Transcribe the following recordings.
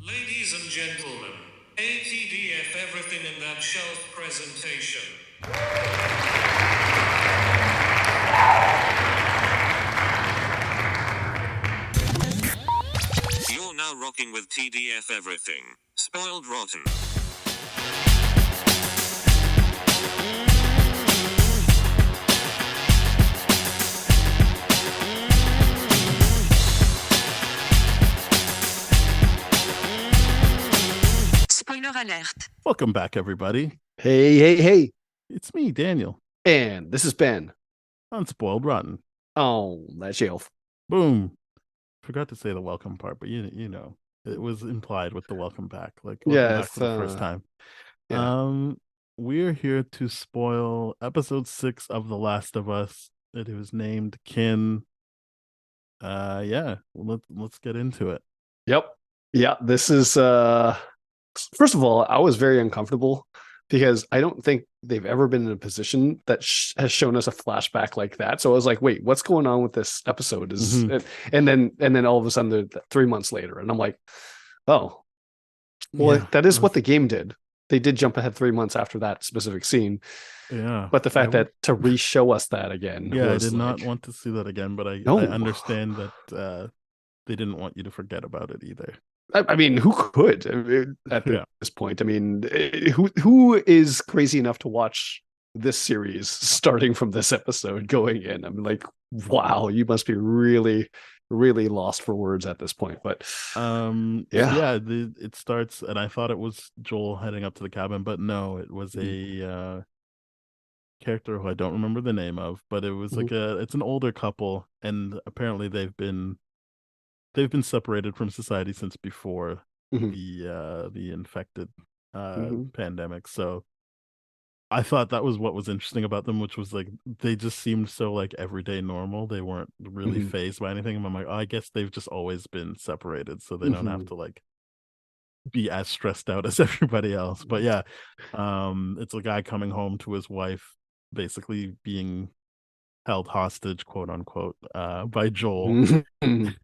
Ladies and gentlemen, ATDF everything in that shelf presentation. You're now rocking with TDF everything. Spoiled rotten. Spoiler alert. Welcome back, everybody. Hey. It's me, Daniel, And this is Ben. on Spoiled Rotten. Oh, that shelf. Boom. Forgot to say the welcome part, but you know, it was implied with the welcome back. Like, welcome back for the first time. Yeah. We're here to spoil episode 6 of The Last of Us. It was named Kin. Let's get into it. Yep. Yeah, this is first of all, I was very uncomfortable because I don't think they've ever been in a position that has shown us a flashback like that. So I was like, wait, what's going on with this episode? And then all of a sudden they're 3 months later and I'm like, oh, well, Yeah, that is what the game did. They did jump ahead 3 months after that specific scene. Yeah. But the fact that to re-show us that again. Yeah, I was did not like, want to see that again, but I No. understand that they didn't want you to forget about it either. I mean, who could at Yeah. this point? I mean, who is crazy enough to watch this series starting from this episode going in? I'm like, wow, you must be really, really lost for words at this point. But it starts, and I thought it was Joel heading up to the cabin, but no, it was a character who I don't remember the name of, but it was like it's an older couple, and apparently they've been separated from society since before the infected pandemic. So I thought that was what was interesting about them, which was like they just seemed so like everyday normal. They weren't really phased by anything. And I'm like, oh, I guess they've just always been separated, so they don't have to like be as stressed out as everybody else. But yeah, it's a guy coming home to his wife basically being held hostage, quote unquote, by Joel.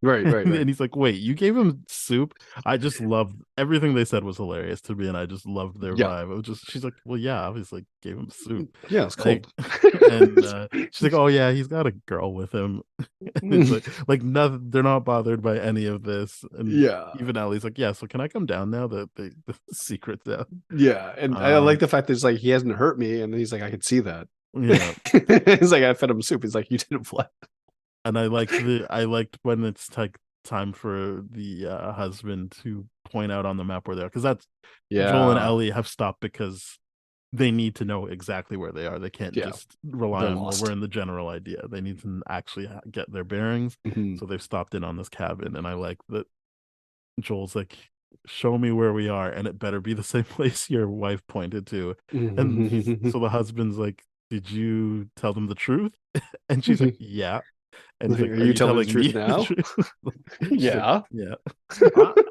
Right. And he's like, wait, you gave him soup? I just loved everything they said was hilarious to me, and I just loved their vibe. It was just, she's like, well, yeah, obviously gave him soup. Yeah, it's cold. And she's like, oh yeah, he's got a girl with him. It's like nothing, they're not bothered by any of this. And even Ellie's like, yeah, so can I come down now that the secret's out? Yeah, and I like the fact that it's like he hasn't hurt me, and he's like, I can see that. Yeah. He's like, I fed him soup. He's like, you didn't what? And I liked when it's like time for the husband to point out on the map where they are, because that's Joel and Ellie have stopped because they need to know exactly where they are. They can't just rely on, well, we're in the general idea. They need to actually get their bearings. So they've stopped in on this cabin, and I like that Joel's like, show me where we are, and it better be the same place your wife pointed to. And so the husband's like, did you tell them the truth? And she's like, yeah. And like, like, are you telling the truth me now? Yeah. Like, yeah.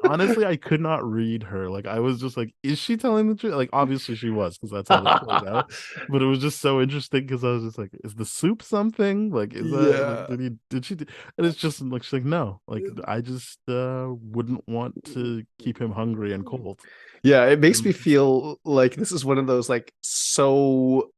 Honestly, I could not read her. Like, I was just like, is she telling the truth? Like, obviously she was, because that's how it plays out. But it was just so interesting because I was just like, is the soup something? Like, is that like, did she and it's just like, she's like, no, like, I just wouldn't want to keep him hungry and cold. Yeah, it makes me feel like this is one of those, like, so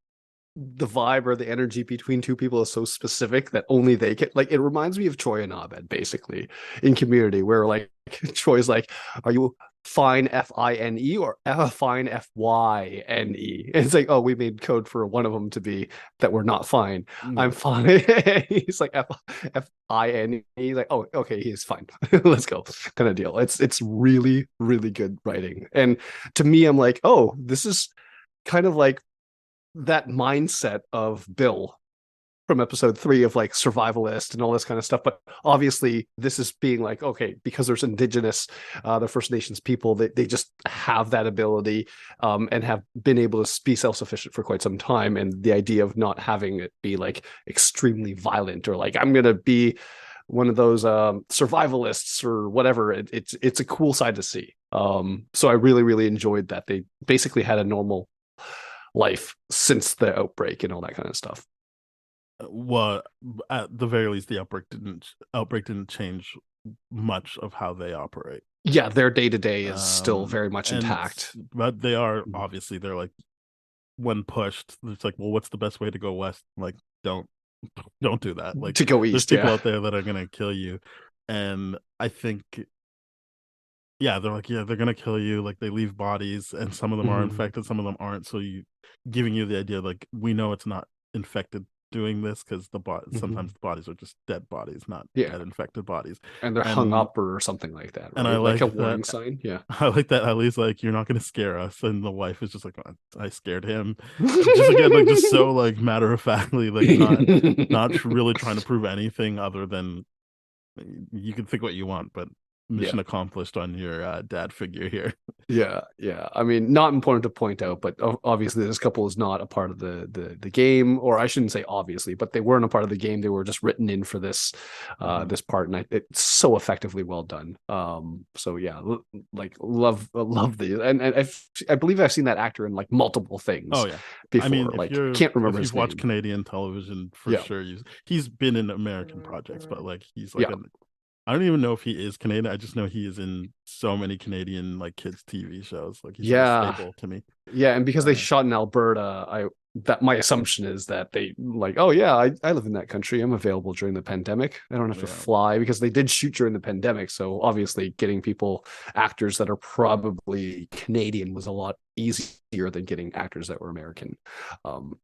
the vibe or the energy between two people is so specific that only they can, like, it reminds me of Troy and Abed basically in Community, where like Troy's like, are you fine Fine or fine Fyne? And it's like, oh, we made code for one of them to be that we're not fine. I'm fine. He's like Fine. He's like, oh, okay, he's fine. Let's go, kind of deal. It's really, really good writing. And to me, I'm like, oh, this is kind of like that mindset of Bill from episode 3 of like survivalist and all this kind of stuff. But obviously this is being like, okay, because there's indigenous, the First Nations people, they just have that ability and have been able to be self-sufficient for quite some time. And the idea of not having it be like extremely violent or like, I'm going to be one of those survivalists or whatever, it's a cool side to see. So I really, really enjoyed that they basically had a normal life since the outbreak and all that kind of stuff. Well, at the very least, the outbreak didn't change much of how they operate. Yeah, their day to day is still very much and intact. but they are Mhm. obviously they're like when pushed, it's like, well, what's the best way to go west? Like, don't don't do that. Like, To go there's east, people yeah. out there that are gonna kill you, and I think, yeah, they're like, yeah, they're gonna kill you. Like, they leave bodies, and some of them are Mhm. infected, some of them aren't. So you giving you the idea, like, we know it's not infected doing this because sometimes Mhm. the bodies are just dead bodies, not Yeah, dead infected bodies, and they're hung and up or something like that, and I right? Like a like warning that. sign. Yeah. I like that Ellie's like, you're not gonna scare us, and the wife is just like, "Oh, I scared him," just again, like, just so like matter of factly, like not really trying to prove anything other than you can think what you want, but Yeah. mission accomplished on your dad figure here. Yeah, yeah. I mean, not important to point out, but obviously this couple is not a part of the game, or I shouldn't say obviously, but they weren't a part of the game. They were just written in for this Mhm. this part, and it's so effectively well done. So yeah, like love these, and I believe I've seen that actor in like multiple things Oh yeah, I mean, before. Like can't remember if his you've watched name. Canadian television, for Yeah, sure, he's been in American projects, but like he's like yeah, an I don't even know if he is Canadian. I just know he is in so many Canadian like kids TV shows. Like, he's like a yeah. staple to me. Yeah, and because they Uh, shot in Alberta, I that my assumption is that they like, oh yeah, I live in that country. I'm available during the pandemic. I don't have to yeah. fly because they did shoot during the pandemic. So obviously getting people actors that are probably Canadian was a lot easier than getting actors that were American. Um,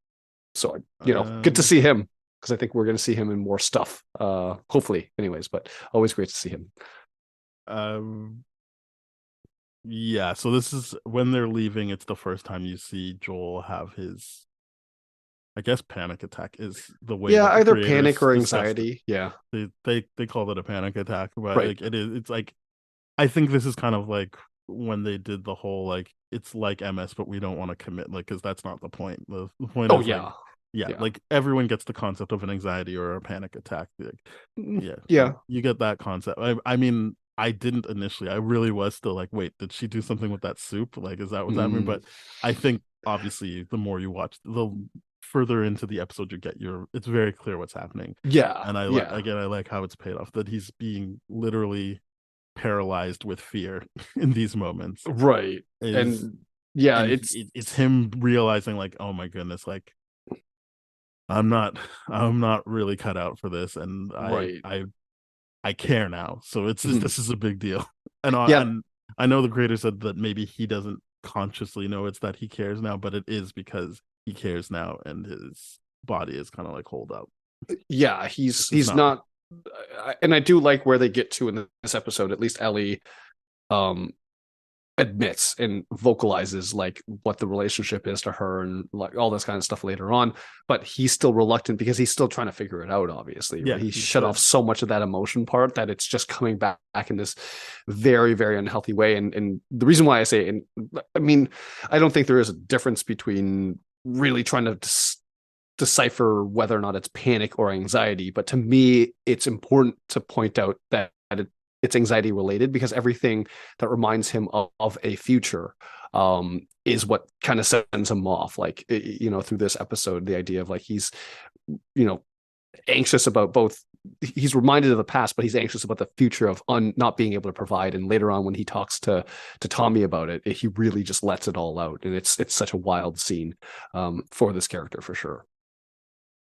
so good to Um, see him because I think we're gonna see him in more stuff. Hopefully, anyways, but always great to see him. um, yeah. So this is when they're leaving. It's the first time you see Joel have his, I guess, panic attack is the way Yeah, that the either panic creators or discussed it. anxiety. Yeah. They called it a panic attack, but Right. like it is. It's like, I think this is kind of like when they did the whole like, it's like MS, but we don't want to commit, like, because that's not the point. The point Oh is like, yeah. yeah, Yeah. like everyone gets the concept of an anxiety or a panic attack. Like, yeah, Yeah. you get that concept. I mean, I didn't initially. I really was still like, wait, did she do something with that soup? Like, is that what's happening? Mm. But I think obviously the more you watch, the further into the episode you get, it's very clear what's happening. Yeah, And yeah, again, I like how it's paid off, that he's being literally paralyzed with fear in these moments. right. Is And yeah, and it's it's him realizing like, oh my goodness, like I'm not I'm not really cut out for this, and right. I care now. So it's just, Mhm. this is a big deal. Yeah, And I know the creator said that maybe he doesn't consciously know it's that he cares now, but it is because he cares now, and his body is kind of like hold up. yeah, It's he's not. not, and I do like where they get to in this episode. At least Ellie um admits and vocalizes like what the relationship is to her and like all this kind of stuff later on, but he's still reluctant because he's still trying to figure it out, obviously, right? Yeah, He's he shut off said. so much of that emotion part that it's just coming back in this very very unhealthy way. And the reason why I say, and I mean, I don't think there is a difference between really trying to decipher whether or not it's panic or anxiety, but to me it's important to point out that it's anxiety related because everything that reminds him of a future is what kind of sends him off, like through this episode, the idea of like he's you know anxious about both. He's reminded of the past, but he's anxious about the future of not being able to provide. And later on when he talks to Tommy about it, he really just lets it all out, and it's such a wild scene for this character for sure.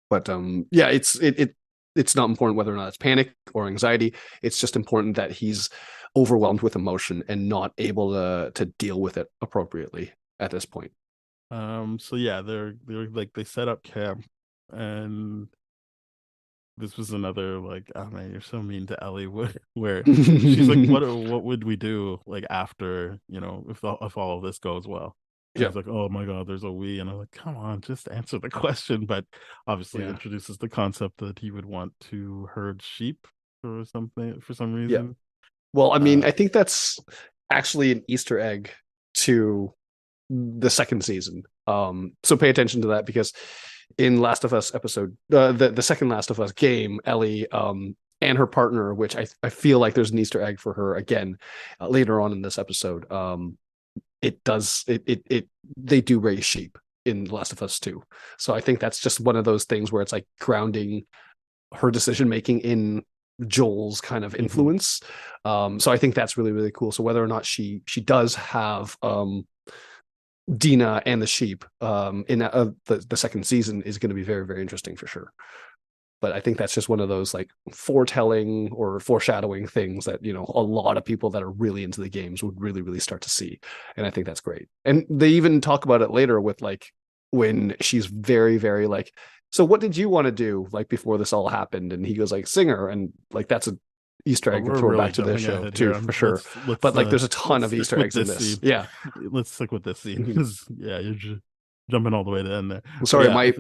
But yeah, it's not important whether or not it's panic or anxiety. It's just important that he's overwhelmed with emotion and not able to deal with it appropriately at this point. So yeah, they're like, they set up camp, and this was another like, oh man, you're so mean to Ellie, where she's like, what would we do like after, if all of this goes well? And Yeah, he's like, oh my god, there's a we, and I'm like, come on, just answer the question. But obviously yeah, introduces the concept that he would want to herd sheep or something, for some yeah. reason. Well, I mean, uh I think that's actually an Easter egg to the second season. So pay attention to that because in Last of Us episode, the second Last of Us game, Ellie and her partner, which I feel like there's an Easter egg for her again later on in this episode. It does it they do raise sheep in Last of Us 2. So I think that's just one of those things where it's like grounding her decision making in Joel's kind of influence. So I think that's really, really cool. So whether or not she does have Dina and the sheep in the second season is going to be very, very interesting for sure. But I think that's just one of those like foretelling or foreshadowing things that, you know, a lot of people that are really into the games would really, really start to see. And I think that's great. And they even talk about it later with like when she's very, very like, so what did you want to do like before this all happened? And he goes like singer. And like that's a Easter egg to We're throw really back to the jumping show ahead too, here. for sure. But like there's a ton Let's of stick Easter with eggs in this this. scene. Yeah. Let's stick with this scene because yeah, you're jumping all the way to the end there. Sorry, Yeah,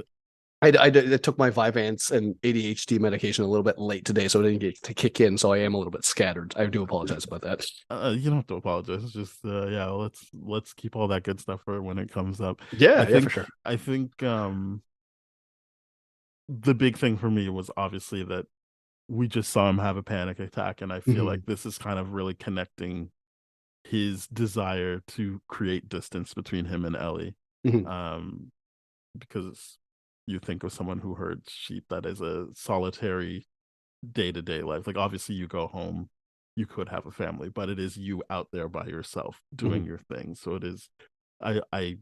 I took my Vyvanse and ADHD medication a little bit late today, so it didn't get to kick in. So I am a little bit scattered. I do apologize about that. you don't have to apologize. It's just yeah, let's keep all that good stuff for when it comes up. Yeah, yeah, for sure. I think the big thing for me was obviously that we just saw him have a panic attack, and I feel like this is kind of really connecting his desire to create distance between him and Ellie. Because you think of someone who herds sheep that is a solitary day-to-day life. Like obviously you go home, you could have a family, but it is you out there by yourself doing your thing. So it is I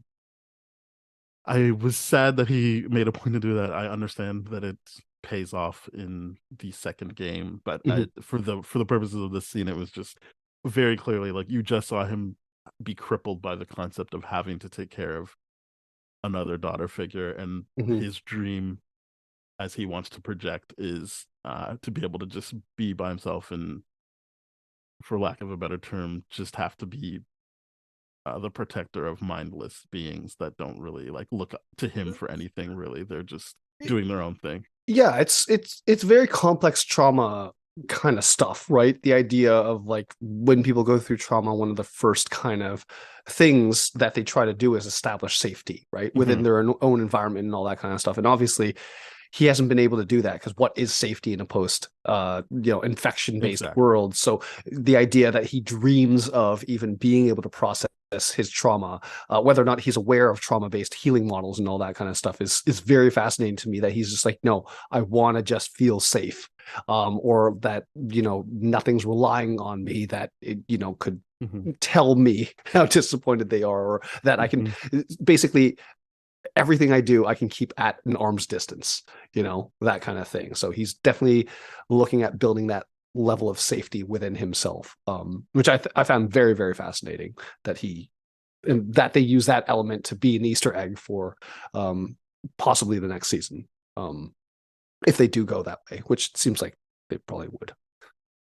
was sad that he made a point to do that. I understand that it pays off in the second game, but for the purposes of this scene, it was just very clearly like you just saw him be crippled by the concept of having to take care of another daughter figure, and his dream, as he wants to project, is to be able to just be by himself and, for lack of a better term, just have to be the protector of mindless beings that don't really like look up to him for anything. Really, they're just doing their own thing. Yeah, it's very complex trauma kind of stuff, right? The idea of like when people go through trauma, one of the first kind of things that they try to do is establish safety, right, within their own environment and all that kind of stuff. And obviously, he hasn't been able to do that because what is safety in a post infection based world? So the idea that he dreams of even being able to process his trauma, whether or not he's aware of trauma based healing models and all that kind of stuff is very fascinating to me. That he's just like, no, I want to just feel safe, or that, you know, nothing's relying on me that it, you know, could tell me how disappointed they are, or that I can basically everything I do, I can keep at an arm's distance, you know, that kind of thing. So he's definitely looking at building that level of safety within himself, which I found very, very fascinating that that they use that element to be an Easter egg for possibly the next season, if they do go that way, which seems like they probably would.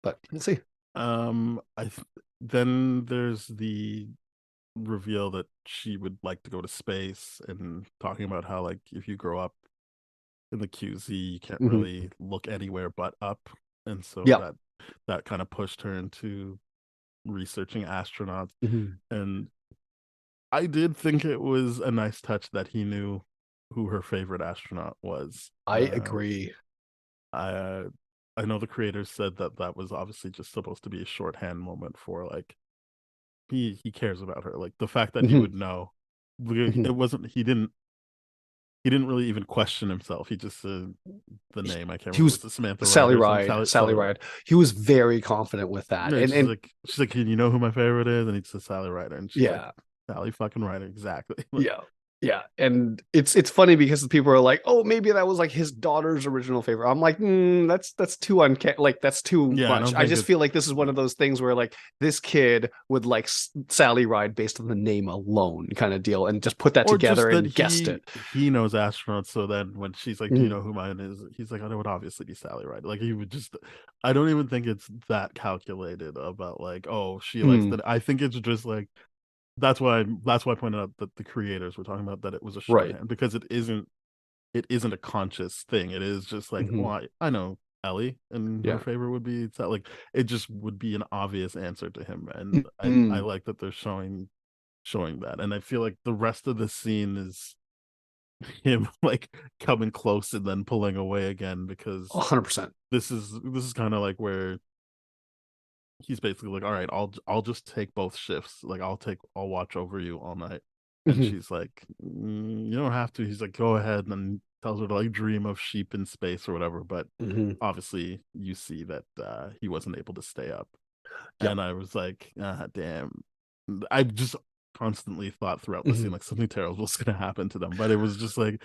But we'll see. Then there's the reveal that she would like to go to space, and talking about how like if you grow up in the QZ you can't really look anywhere but up, and so that kind of pushed her into researching astronauts. And I did think it was a nice touch that he knew who her favorite astronaut was. I agree. I know the creators said that was obviously just supposed to be a shorthand moment for like he cares about her. Like the fact that he would know, it wasn't, he didn't really even question himself. He just said the name. I can't remember. Was Samantha Sally Ride? Sally Ride. He was very confident with that. Yeah, and she's like, can you know who my favorite is? And he says Sally Ryder, and she's yeah, like, Sally fucking Ryder, exactly. Yeah, and it's funny because the people are like, oh, maybe that was like his daughter's original favorite. I'm like, that's too uncanny. Like that's too much. I just feel like this is one of those things where like this kid would like Sally Ride based on the name alone, kind of deal, and just put that together and guessed it. He knows astronauts, so then when she's like, do you know who mine is? He's like, oh, it would obviously be Sally Ride. Like he would just, I don't even think it's that calculated about like, oh, she likes that. I think it's just like, that's why I pointed out that the creators were talking about that it was a shorthand, because it isn't a conscious thing. It is just like, well, I know Ellie, and her favorite would be like, it just would be an obvious answer to him, and I like that they're showing that, and I feel like the rest of the scene is him like coming close and then pulling away again, because 100%. This is kind of like where he's basically like, all right, I'll just take both shifts. Like I'll watch over you all night. And she's like, you don't have to. He's like, go ahead. And tells her to like dream of sheep in space or whatever. But Mhm. obviously, you see that he wasn't able to stay up, Yep. and I was like, ah, damn. I just constantly thought throughout the scene Mhm. like something terrible was going to happen to them, but it was just like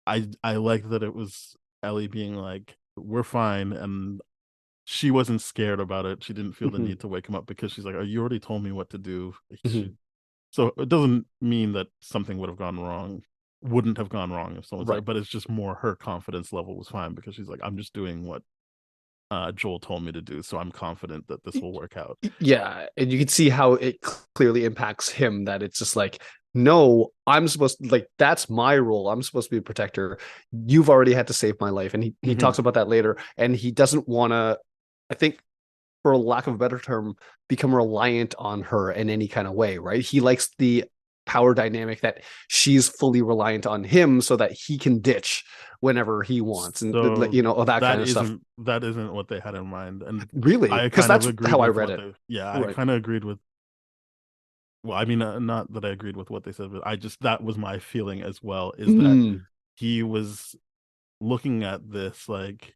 I like that it was Ellie being like, we're fine, and she wasn't scared about it. She didn't feel the Mhm. need to wake him up because she's like, oh, you already told me what to do. Mhm. So it doesn't mean that something wouldn't have gone wrong if someone's Right. like, but it's just more her confidence level was fine because she's like, I'm just doing what Joel told me to do, so I'm confident that this will work out. Yeah, and you can see how it clearly impacts him, that it's just like, no, I'm supposed to, like, that's my role. I'm supposed to be a protector. You've already had to save my life. And he Hmm. talks about that later. And he doesn't want to, I think, for lack of a better term, become reliant on her in any kind of way, right? He likes the power dynamic that she's fully reliant on him so that he can ditch whenever he wants, and So that kind of stuff. that isn't what they had in mind, and Really, I because kind of that's agreed how I with read what it. they. Yeah, I Right. kind of agreed with. Well, I mean, not that I agreed with what they said, but I just that was my feeling as well. Is that Mm, he was looking at this like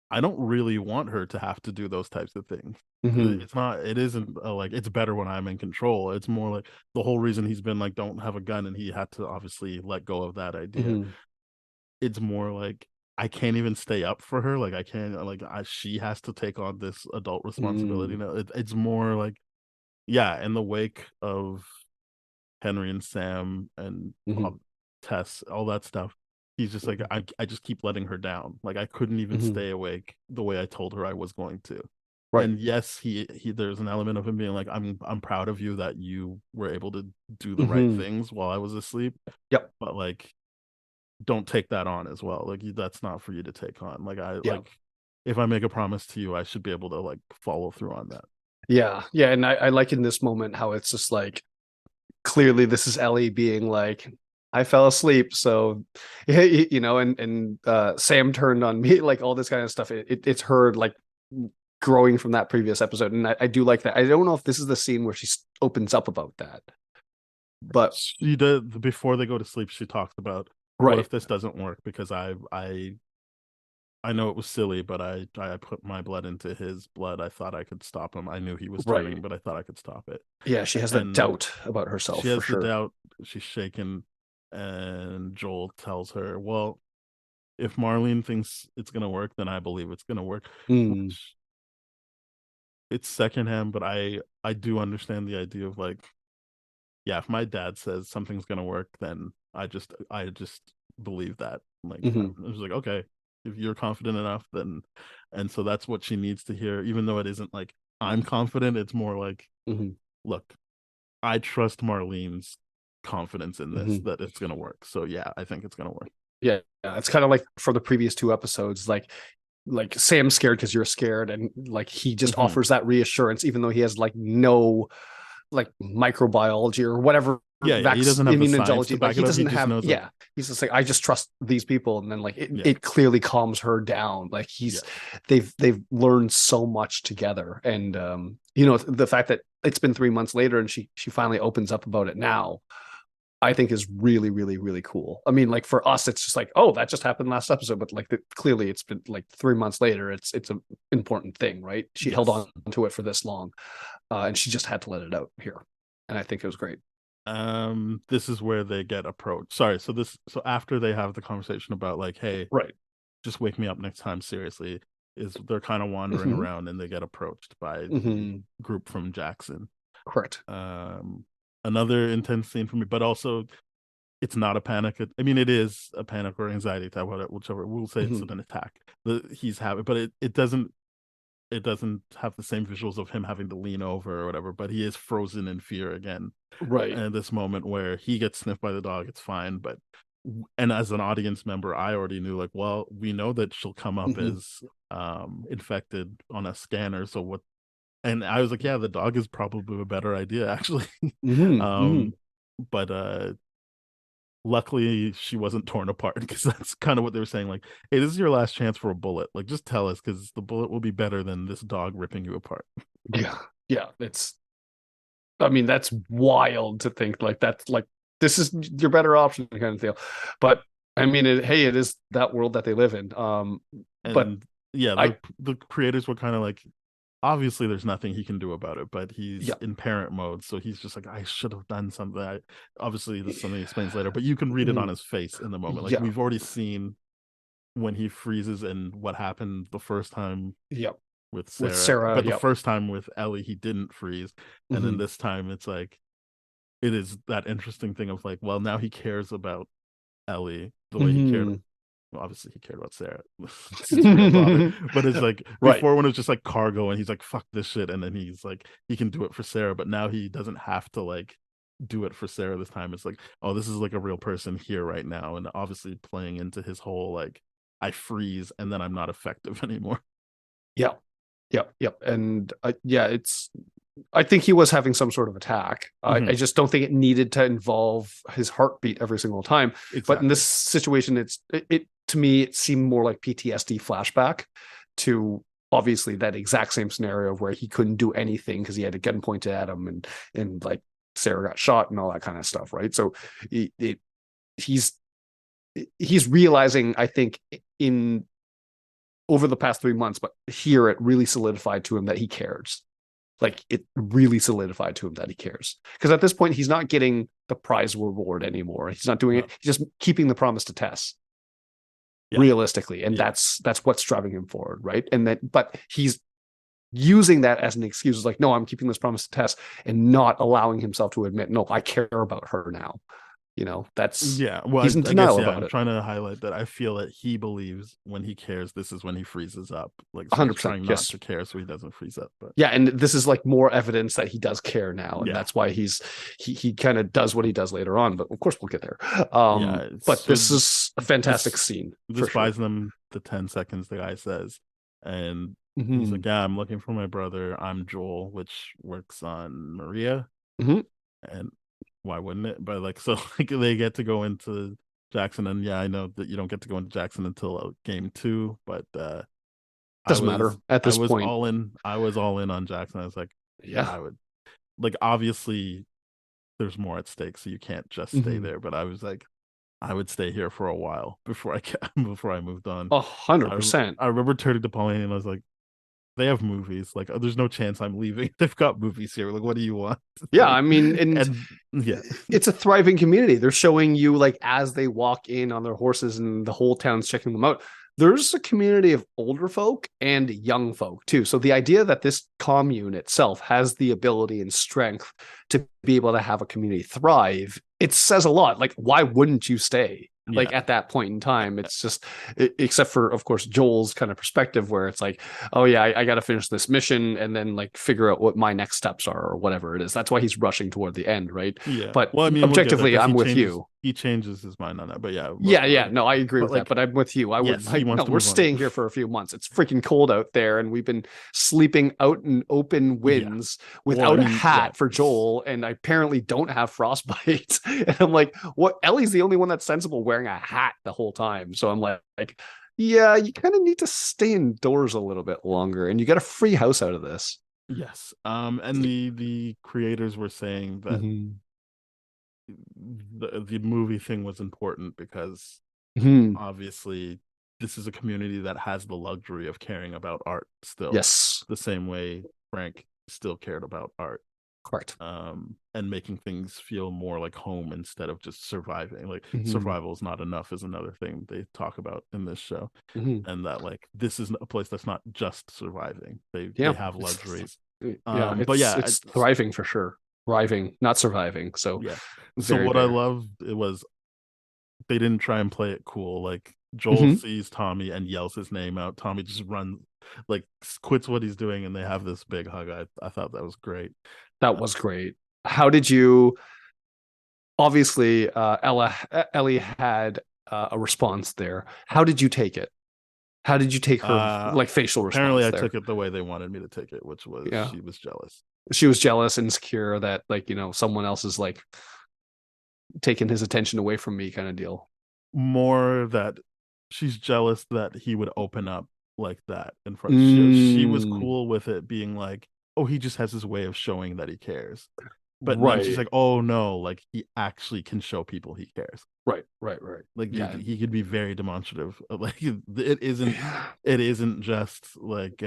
I don't really want her to have to do those types of things. mhm, It's not. It isn't like it's better when I'm in control. It's more like the whole reason he's been like don't have a gun, and he had to obviously let go of that idea. mhm, It's more like I can't even stay up for her. Like I can't. Like she has to take on this adult responsibility mm, now. It's more like yeah. In the wake of Henry and Sam and mhm, Tess, all that stuff. He's just like mhm, I just keep letting her down. Like I couldn't even mhm. stay awake the way I told her I was going to. Right. And yes, he there's an element of him being like I'm proud of you that you were able to do the right Mhm. things while I was asleep, Yep. but like don't take that on as well. Like that's not for you to take on. Like I Yeah. like if I make a promise to you, I should be able to like follow through on that. Yeah. Yeah. And I like in this moment how it's just like, clearly this is Ellie being like, I fell asleep, so and Sam turned on me, like all this kind of stuff. It's her like growing from that previous episode, and I do like that. I don't know if this is the scene where she opens up about that, but She did before they go to sleep. She talks about what right, if this doesn't work because I know it was silly, but I put my blood into his blood. I thought I could stop him. I knew he was right, turning, but I thought I could stop it. yeah, she has that And doubt about herself she for has the sure. doubt. She's shaken, and Joel tells her, "Well, if Marlene thinks it's gonna work, then I believe it's gonna work." Mm, Which it's secondhand, but I do understand the idea of like, yeah, if my dad says something's gonna work, then I just believe that. Like I mhm, was like, okay, if you're confident enough, then and so that's what she needs to hear, even though it isn't like I'm confident, it's more like, mhm, look, I trust Marlene's confidence in this mhm. that it's gonna work. So yeah, I think it's gonna work. Yeah, yeah, it's kind of like for the previous two episodes, like Sam's scared because you're scared, and like he just Hmm. offers that reassurance, even though he has like no like microbiology or whatever Yeah, yeah, he doesn't have the science to immunology, like back he it up. He doesn't just have. knows like, Yeah, he's just like, I just trust these people, and then like yeah, it clearly calms her down. Like yeah, they've learned so much together, and the fact that it's been 3 months later and she finally opens up about it now, I think is really, really, really cool. I mean, like for us, it's just like, oh, that just happened last episode, but like clearly, it's been like 3 months later. It's an important thing, right? She held yes. on to it for this long, and she just had to let it out here, and I think it was great. This is where they get approached. Sorry, so after they have the conversation about like, hey, Right. just wake me up next time, seriously, is they're kind of wandering Mm-hmm. around and they get approached by the Mm-hmm. group from Jackson. Correct. um Another intense scene for me, but also it's not a panic. I mean, it is a panic or anxiety attack, whichever. We'll say it's Mm-hmm. an attack that he's having, but it doesn't have the same visuals of him having to lean over or whatever, but he is frozen in fear again. Right. And this moment where he gets sniffed by the dog, it's fine, but and as an audience member, I already knew like, well, we know that she'll come up Mm-hmm. as infected on a scanner, so what? And I was like, yeah, the dog is probably a better idea actually. Mm-hmm. Mm-hmm. um but luckily she wasn't torn apart because that's kind of what they were saying, like, hey, this is your last chance for a bullet, like just tell us because the bullet will be better than this dog ripping you apart. Yeah. Yeah. It's. I mean, that's wild to think like that's like this is your better option kind of deal, but I mean, it is that world that they live in. But And yeah, I the creators were kind of like, obviously there's nothing he can do about it, but he's yeah, in parent mode, so he's just like, I should have done something. Obviously this is something he explains later, but you can read it on mhm, his face in the moment. Like yeah, we've already seen when he freezes and what happened the first time yeah. with With Sarah, Sarah, but the yep. first time with Ellie he didn't freeze, and then Mhm, this time it's like it is that interesting thing of like, well, now he cares about Ellie the way he cared. mhm. Well, obviously he cared about Sarah. It's his real daughter. But it's like Right. before when it was just like cargo and he's like, fuck this shit. And then he's like, he can do it for Sarah, but now he doesn't have to like do it for Sarah this time. It's like, oh, this is like a real person here right now. And obviously playing into his whole like, I freeze and then I'm not effective anymore. Yeah. Yep. Yep. And yeah, I think he was having some sort of attack. I Mhm. just don't think it needed to involve his heartbeat every single time. But in this Exactly. situation, it to me, it seemed more like PTSD flashback to obviously that exact same scenario where he couldn't do anything because he had a gun pointed at him and like Sarah got shot and all that kind of stuff. Right. So he's he's realizing, I think, in over the past 3 months, but here it really solidified to him that he cares. Like it really solidified to him that he cares. Because at this point, he's not getting the prize reward anymore. He's not doing No. it. He's just keeping the promise to Tess Yeah. realistically. And Yeah. that's what's driving him forward. Right. And then, but he's using that as an excuse. It's like, no, I'm keeping this promise to Tess and not allowing himself to admit, no, I care about her now. That's Yeah, well, he's in I guess denial yeah. about I'm it. trying to highlight that I feel that he believes when he cares, this is when he freezes up. Like, so he's 100%. trying not Yes. to care, so he doesn't freeze up. But Yeah, and this is like more evidence that he does care now, and yeah, that's why he kind of does what he does later on. But of course, we'll get there. yeah. But So this is a fantastic this scene for this sure. buys them the 10 seconds. The guy says, and he's Hmm. like, "Yeah, I'm looking for my brother. I'm Joel, which works on Maria." Hmm. And why wouldn't it? But like, so like they get to go into Jackson, and yeah, I know that you don't get to go into Jackson until game two, but I Doesn't was matter at I this was point. all in. I was all in on Jackson. I was like, yeah, Yeah. I would like obviously there's more at stake, so you can't just stay Hmm. there. But I was like, I would stay here for a while before before I moved on. 100%. I remember turning to Pauline and I was like, they have movies. Like, there's no chance I'm leaving. They've got movies here. Like, what do you want? Yeah, Like, I mean, and and yeah, it's a thriving community. They're showing you like as they walk in on their horses and the whole town's checking them out. There's a community of older folk and young folk too. So the idea that this commune itself has the ability and strength to be able to have a community thrive, it says a lot. Like, why wouldn't you stay? yeah, Like at that point in time, it's just, except for, of course, Joel's kind of perspective where it's like, oh yeah, I got to finish this mission and then like figure out what my next steps are or whatever it is. That's why he's rushing toward the end, right? yeah. But Well, I mean, we'll get there objectively, because I'm with you. he changes his mind on that. But yeah, Yeah, yeah, no, I agree but with that, like, but I'm with you. I would yes, he like, wants no, to we're move on. staying here for a few months. It's freaking cold out there, and we've been sleeping out in open Yeah. winds Well, I without a mean, yeah, hat for Joel, and I apparently don't have frostbite. And I'm like, what? Ellie's the only one that's sensible wearing a hat the whole time. So I'm like yeah, you kind of need to stay indoors a little bit longer, and you get a free house out of this. yes. And the creators were saying that Mm-hmm. the movie thing was important because Mm-hmm. obviously this is a community that has the luxury of caring about art still, Yes, the same way Frank still cared about art. correct. And making things feel more like home instead of just surviving. Like Mm-hmm. survival is not enough is another thing they talk about in this show. Mm-hmm. And that like this is a place that's not just surviving. They Yeah, have luxuries. yeah, But yeah, it's thriving for sure. Thriving, not surviving. So yeah. So very, what I very. loved it was they didn't try and play it cool. Like Joel Mhm. sees Tommy and yells his name out. Tommy just runs, like quits what he's doing, and they have this big hug. I thought that was great. That was great. How did you? Obviously, Ellie had a response there. How did you take it? How did you take her Uh, like facial Apparently, response I there? took it the way they wanted me to take it, which was Yeah, she was jealous. she was jealous, insecure that like someone else is like taking his attention away from me, kind of deal. More that she's jealous that he would open up like that in front. She was Mm, cool with it being like, oh, he just has his way of showing that he cares. But then she's like, oh no, like he actually can show people he cares. Right. Like Yeah. he could be very demonstrative. Like it isn't just like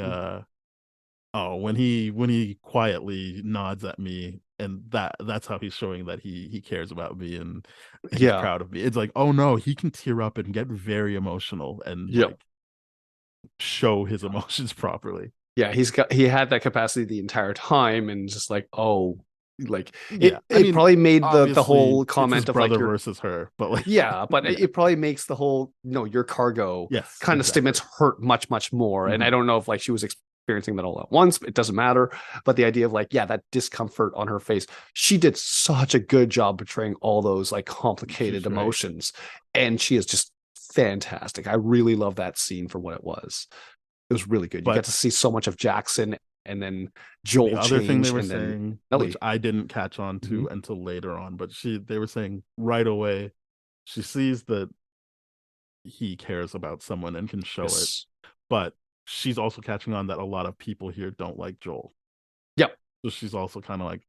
oh, when he quietly nods at me, and that's how he's showing that he cares about me, and he's Yeah. proud of me. It's like, oh no, he can tear up and get very emotional and Yep. like show his emotions properly. Yeah, he had that capacity the entire time, and just like, oh, like Yeah, I it mean, probably made the obviously, whole it's his comment of like brother your versus her, but like, yeah, but yeah, it probably makes the whole your cargo yes, kind of exactly. statements hurt much more. And I Mhm. don't know if like she was experiencing that all at once. It doesn't matter. But the idea of like, yeah, that discomfort on her face, she did such a good job portraying all those like complicated She's right. emotions, and she is just fantastic. I really love that scene for what it was. It was really good. You But get to see so much of Jackson, and then the Joel other thing they change, were and then saying, which Ellie. I didn't catch on to until later on, but they were saying right away, she sees that he cares about someone and can show it, Yes. but she's also catching on that a lot of people here don't like Joel. Yep. So she's also kind of like,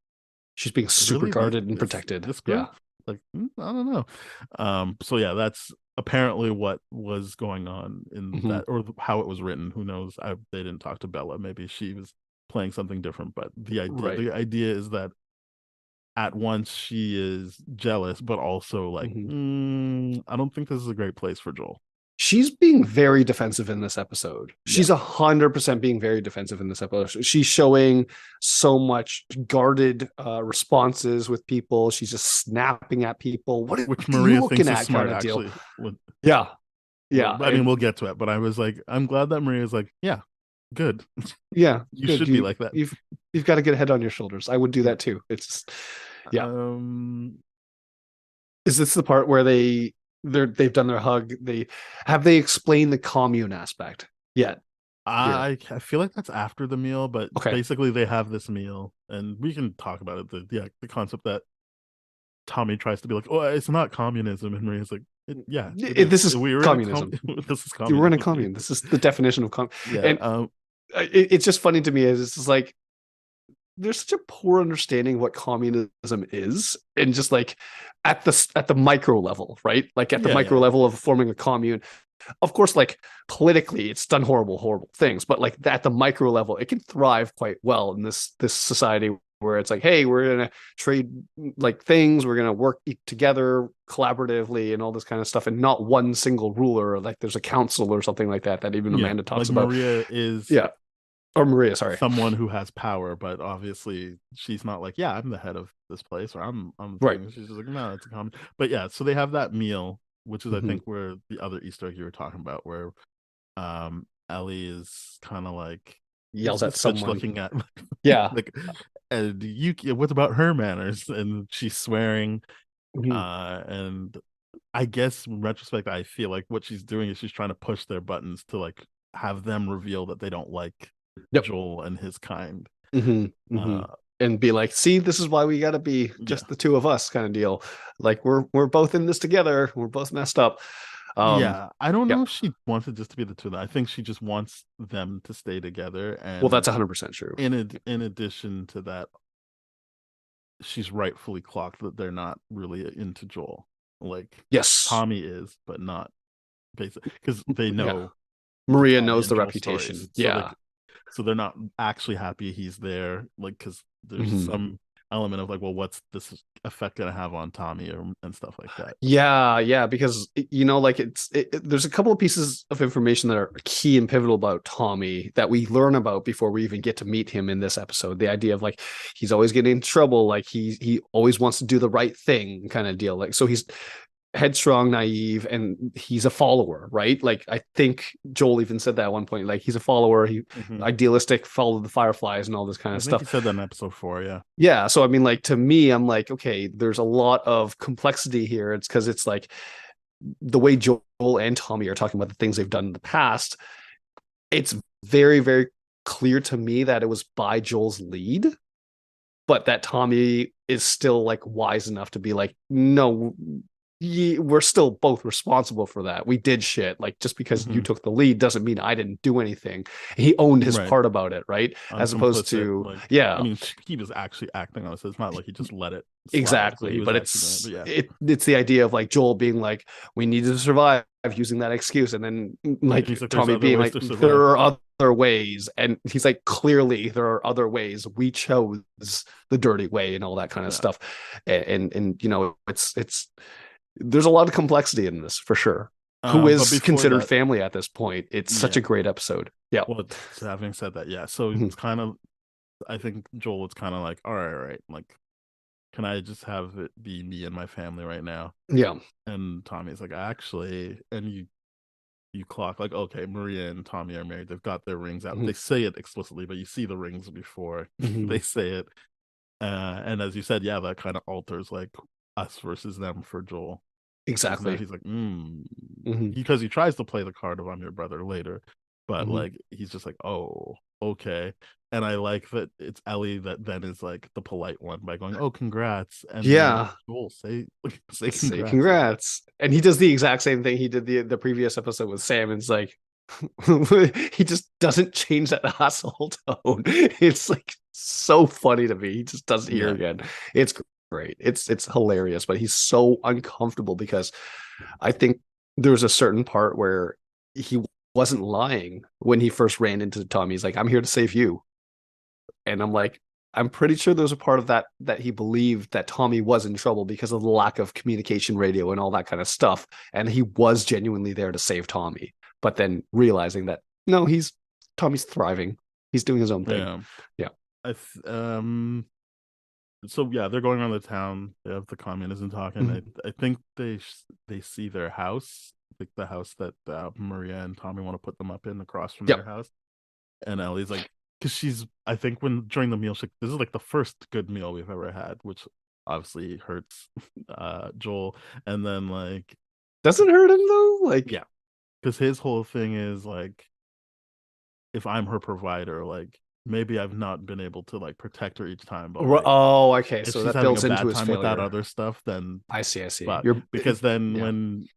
She's being super really, guarded and protected. this Yeah. group? Like, I don't know. So yeah, that's apparently what was going on in that, or how it was written. Who knows? They didn't talk to Bella. Maybe she was playing something different. But the idea is that at once she is jealous, but also like, I don't think this is a great place for Joel. She's being very defensive in this episode. She's 100% being very defensive in this episode. She's showing so much guarded responses with people. She's just snapping at people. Which Maria you looking thinks at is smart, kind of deal. actually. Yeah. I mean, we'll get to it, but I was like, I'm glad that Maria's like, yeah, good. Yeah, you should be like that. You've got a good head on your shoulders. I would do that too. It's yeah. Is this the part where they've done their hug? They explained the commune aspect yet? I feel like that's after the meal, but basically they have this meal, and we can talk about it. The concept that Tommy tries to be like, oh, it's not communism, and Maria's like, this is communism. This is communism. We're in a commune. This is the definition of Yeah, and it's just funny to me. Is it's like there's such a poor understanding of what communism is, and just like at the micro level, right? Like at the micro level of forming a commune. Of course, like politically, it's done horrible things, but like at the micro level, it can thrive quite well in this society where it's like, hey, we're gonna trade like things, we're gonna work together collaboratively and all this kind of stuff, and not one single ruler. Like there's a council or something like that even Amanda talks about. Maria is Maria, sorry, someone who has power, but obviously she's not like, yeah, I'm the head of this place, or I'm right. She's just like, no, it's a common. But yeah, so they have that meal, which is I think where the other Easter egg you were talking about, where Ellie is kind of like yells at someone, looking at like, and what about her manners? And she's swearing, and I guess in retrospect, I feel like what she's doing is she's trying to push their buttons to like have them reveal that they don't like Joel and his kind. And be like, see, this is why we got to be just the two of us kind of deal. Like we're both in this together. We're both messed up. I don't know if she wants it just to be the two of them. I think she just wants them to stay together. And well, that's 100% true. In addition to that, she's rightfully clocked that they're not really into Joel. Like, yes, Tommy is, but not basically because they know Maria knows the reputation. Stories. So they're not actually happy he's there, like, because there's some element of like, well, what's this effect gonna have on Tommy and stuff like that. Yeah, because like there's a couple of pieces of information that are key and pivotal about Tommy that we learn about before we even get to meet him in this episode. The idea of like he's always getting in trouble, like he always wants to do the right thing, kind of deal. Like so he's headstrong, naive, and he's a follower, right? Like I think Joel even said that at one point, like he's a follower, he idealistic, follow the fireflies and all this kind of stuff. He said that in episode 4. Yeah, so I mean, like to me, I'm like, okay, there's a lot of complexity here. It's because it's like the way Joel and Tommy are talking about the things they've done in the past, it's very, very clear to me that it was by Joel's lead, but that Tommy is still like wise enough to be like, no, we're still both responsible for that. We did shit. Like, just because you Mhm. took the lead doesn't mean I didn't do anything. He owned his Right. part about it, right? I'm As opposed complicit. to, Like, I yeah, mean, he was actually acting on it. So it's not like he just let it slide. So exactly. he was But actually doing it. But yeah, it's the idea of like Joel being like, we need to survive, using that excuse, and then and like he's like, "There's Tommy other being ways like, to there survive." are other ways, and he's like, clearly there are other ways. We chose the dirty way and all that kind of Yeah. stuff, and it's there's a lot of complexity in this for sure. Who But is before considered that, family at this point? It's such a yeah. great episode. Yeah. Well, so having said that, yeah. So Mhm. it's kind of, I think Joel was kind of like, all right, like, can I just have it be me and my family right now? Yeah. And Tommy's like, actually, and you clock like, okay, Maria and Tommy are married. They've got their rings out. Mhm. They say it explicitly, but you see the rings before they Mhm. say it. And as you said, yeah, that kind of alters like us versus them for Joel. Because now Exactly. he's like, Mhm. because he tries to play the card of I'm your brother later, but Mhm. like he's just like, oh, okay. And I like that it's Ellie that then is like the polite one by going, oh, congrats. And then I'm like, Yeah. Joel, say Say congrats. Like, congrats. And he does the exact same thing he did the previous episode with Sam. It's like he just doesn't change that asshole tone. It's like so funny to me. He just does it here yeah. again. It's great. It's hilarious, but he's so uncomfortable because I think there's a certain part where he wasn't lying when he first ran into Tommy. He's like, I'm here to save you. And I'm like, I'm pretty sure there's a part of that he believed that Tommy was in trouble because of the lack of communication radio and all that kind of stuff. And he was genuinely there to save Tommy. But then realizing that no, Tommy's thriving. He's doing his own thing. Yeah. Yeah. I so yeah, they're going around the town. They have the communism talking. Mhm. I think they see their house, like the house that Maria and Tommy want to put them up in across from their Yep. house. And Ellie's like, because she's, I think when during the meal, this is like the first good meal we've ever had, which obviously hurts Joel. And then like, Doesn't hurt him though. Like, yeah, because his whole thing is like, if I'm her provider, like maybe I've not been able to like protect her each time, but like oh, okay. if So she's that having a builds into bad his time with that failure. other stuff, then I see. I see. but because then when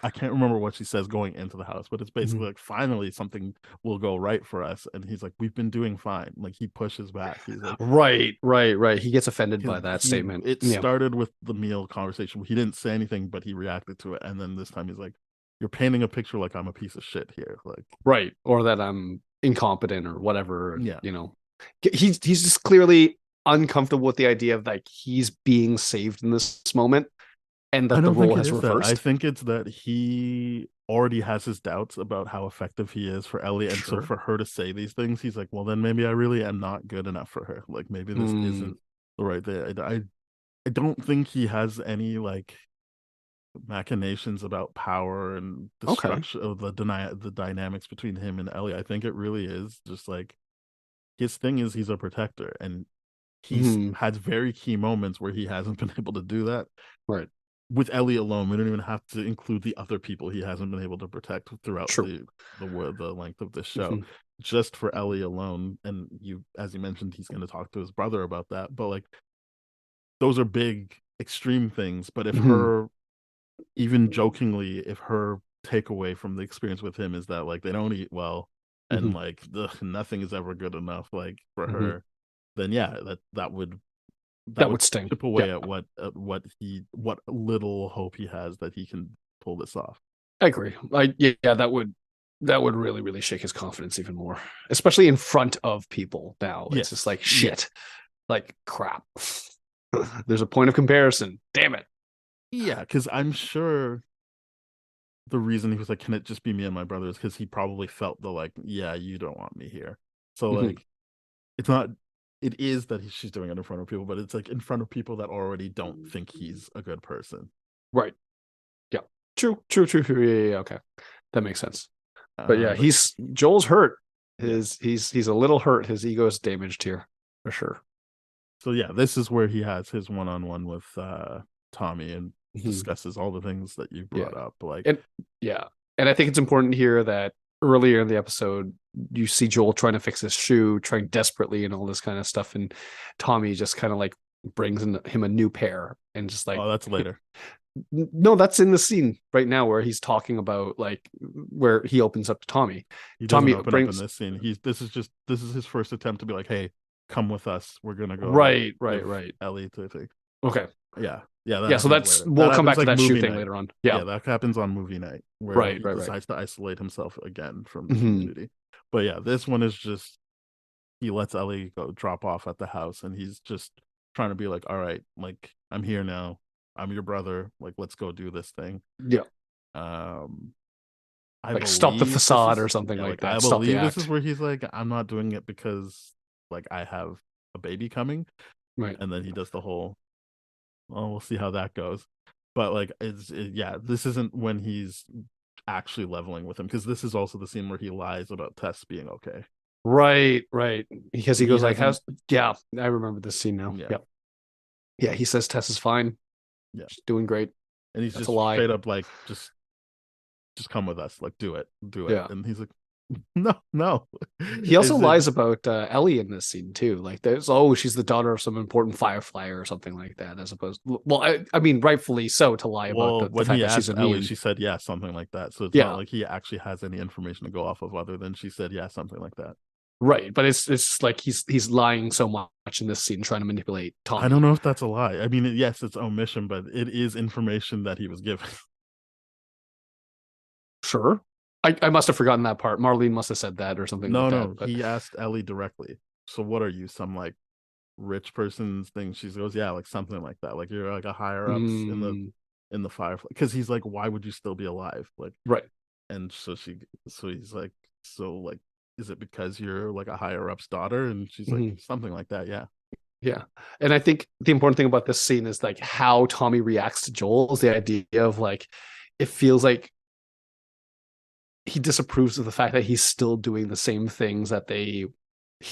I can't remember what she says going into the house, but it's basically Mhm. like finally something will go right for us. And he's like, we've been doing fine. Like he pushes back. He's like, Right. He gets offended by that he statement. it Yeah. started with the meal conversation. He didn't say anything, but he reacted to it. And then this time he's like, you're painting a picture like I'm a piece of shit here. Like, Right. Or that I'm incompetent or whatever, yeah. He's just clearly uncomfortable with the idea of like he's being saved in this moment and I that the don't think role it has is that. I reversed. think it's that he already has his doubts about how effective he is for Ellie. And so Sure. for her to say these things, he's like, well, then maybe I really am not good enough for her. Like maybe this Mm, isn't the right thing. I don't think he has any like machinations about power and the okay. structure of the dynamics between him and Ellie. I think it really is just like his thing is he's a protector and he's Mm, had very key moments where he hasn't been able to do that right. with Ellie alone. We don't even have to include the other people he hasn't been able to protect throughout True. the length of this show. Mhm. Just for Ellie alone, and you, as you mentioned, he's going to talk to his brother about that. But like, those are big, extreme things. But if Mhm. her, even jokingly, if her takeaway from the experience with him is that like they don't eat well, and Mhm. like nothing is ever good enough, like for Mhm. her, then yeah, that That would would sting. chip Yeah, away at what little hope he has that he can pull this off. I agree. Yeah, that would really, really shake his confidence even more, especially in front of people now. It's just Yes, like yeah, shit. Like crap. There's a point of comparison. Damn it. yeah, because I'm sure the reason he was like, "Can it just be me and my brother?" is because he probably felt the like, "Yeah, you don't want me here." So Mhm. like, it's not. It is that she's doing it in front of people, but it's like in front of people that already don't think he's a good person. Right. Yeah. True. Yeah. Okay. That makes sense. But yeah, But he's Joel's hurt. yeah, He's a little hurt. His ego is damaged here for sure. so yeah, this is where he has his one-on-one with Tommy and Mhm. discusses all the things that you Yeah. brought up. Like, And yeah. And I think it's important here that earlier in the episode, you see Joel trying to fix his shoe, trying desperately and all this kind of stuff. And Tommy just kind of like brings him a new pair and just like, oh, that's later. No, that's in the scene right now where he's talking about like where he opens up to Tommy. He doesn't Tommy open up in brings this scene. This is his first attempt to be like, hey, come with us. We're gonna go right, right, give right. Ellie to thing. Okay. Yeah, that Yeah, so happens that's later. we'll That come happens back to like that shoe movie thing night. later on. Yeah. Yeah, that happens on movie night where Right, he right, right. decides to isolate himself again from the Mhm. community. But yeah, this one is just he lets Ellie go drop off at the house, and he's just trying to be like, all right, like I'm here now. I'm your brother. Like, let's go do this thing. Yeah. Um, I Like stop the believe this facade is or something yeah, like like I that. Stop the believe this is act. where he's like, I'm not doing it because like I have a baby coming, Right. and then he does the whole, well, we'll see how that goes. But like, yeah, this isn't when he's actually leveling with him because this is also the scene where he lies about Tess being okay. Right, right. Because he He goes like, hasn't, "How's?" Yeah, I remember this scene now. yeah, Yeah, yeah. He says Tess is fine. yeah, She's doing great. and he's That's a just lie. straight up like, just come with us, like do it, Yeah. and he's like, no, no. He also Is it lies about Ellie in this scene too. Like, there's oh, she's the daughter of some important firefly or something like that. As opposed, well, I mean, rightfully so to lie about well, the when fact he that she's asked Ellie, immune. she said yeah, something like that. So it's not Yeah, like he actually has any information to go off of other than she said yeah, something like that. right. But it's like he's lying so much in this scene, trying to manipulate I don't Tommy. know if that's a lie. I mean, yes, it's omission, but it is information that he was given. Sure. I must have forgotten that part. Marlene must have said that or something like No, that. no, But he asked Ellie directly. So what are you, some like rich person's thing? She goes, yeah, like something like that. Like you're like a higher ups mm, in the firefly. Because he's like, why would you still be alive? Like, right. and so he's like, so like, is it because you're like a higher up's daughter? And she's like, Mhm. something like that. Yeah. Yeah. And I think the important thing about this scene is like how Tommy reacts to Joel is the idea of like it feels like he disapproves of the fact that he's still doing the same things that he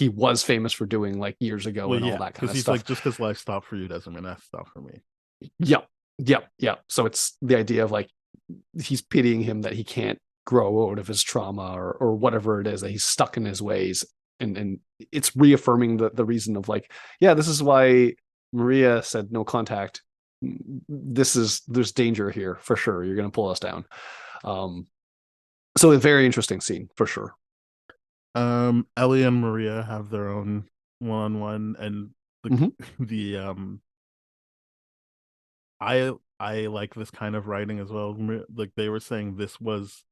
was famous for doing like years ago Well, and all yeah, that kind because of he's stuff. like, just because life stopped for you doesn't mean that stopped for me. Yep. Yep. Yep. So it's the idea of like he's pitying him that he can't grow out of his trauma or whatever it is that he's stuck in his ways. And it's reaffirming the reason of like, yeah, this is why Maria said no contact. There's danger here for sure. You're gonna pull us down. So a very interesting scene for sure. Ellie and Maria have their own one-on-one, and the Mhm. the I like this kind of writing as well. Like they were saying, this was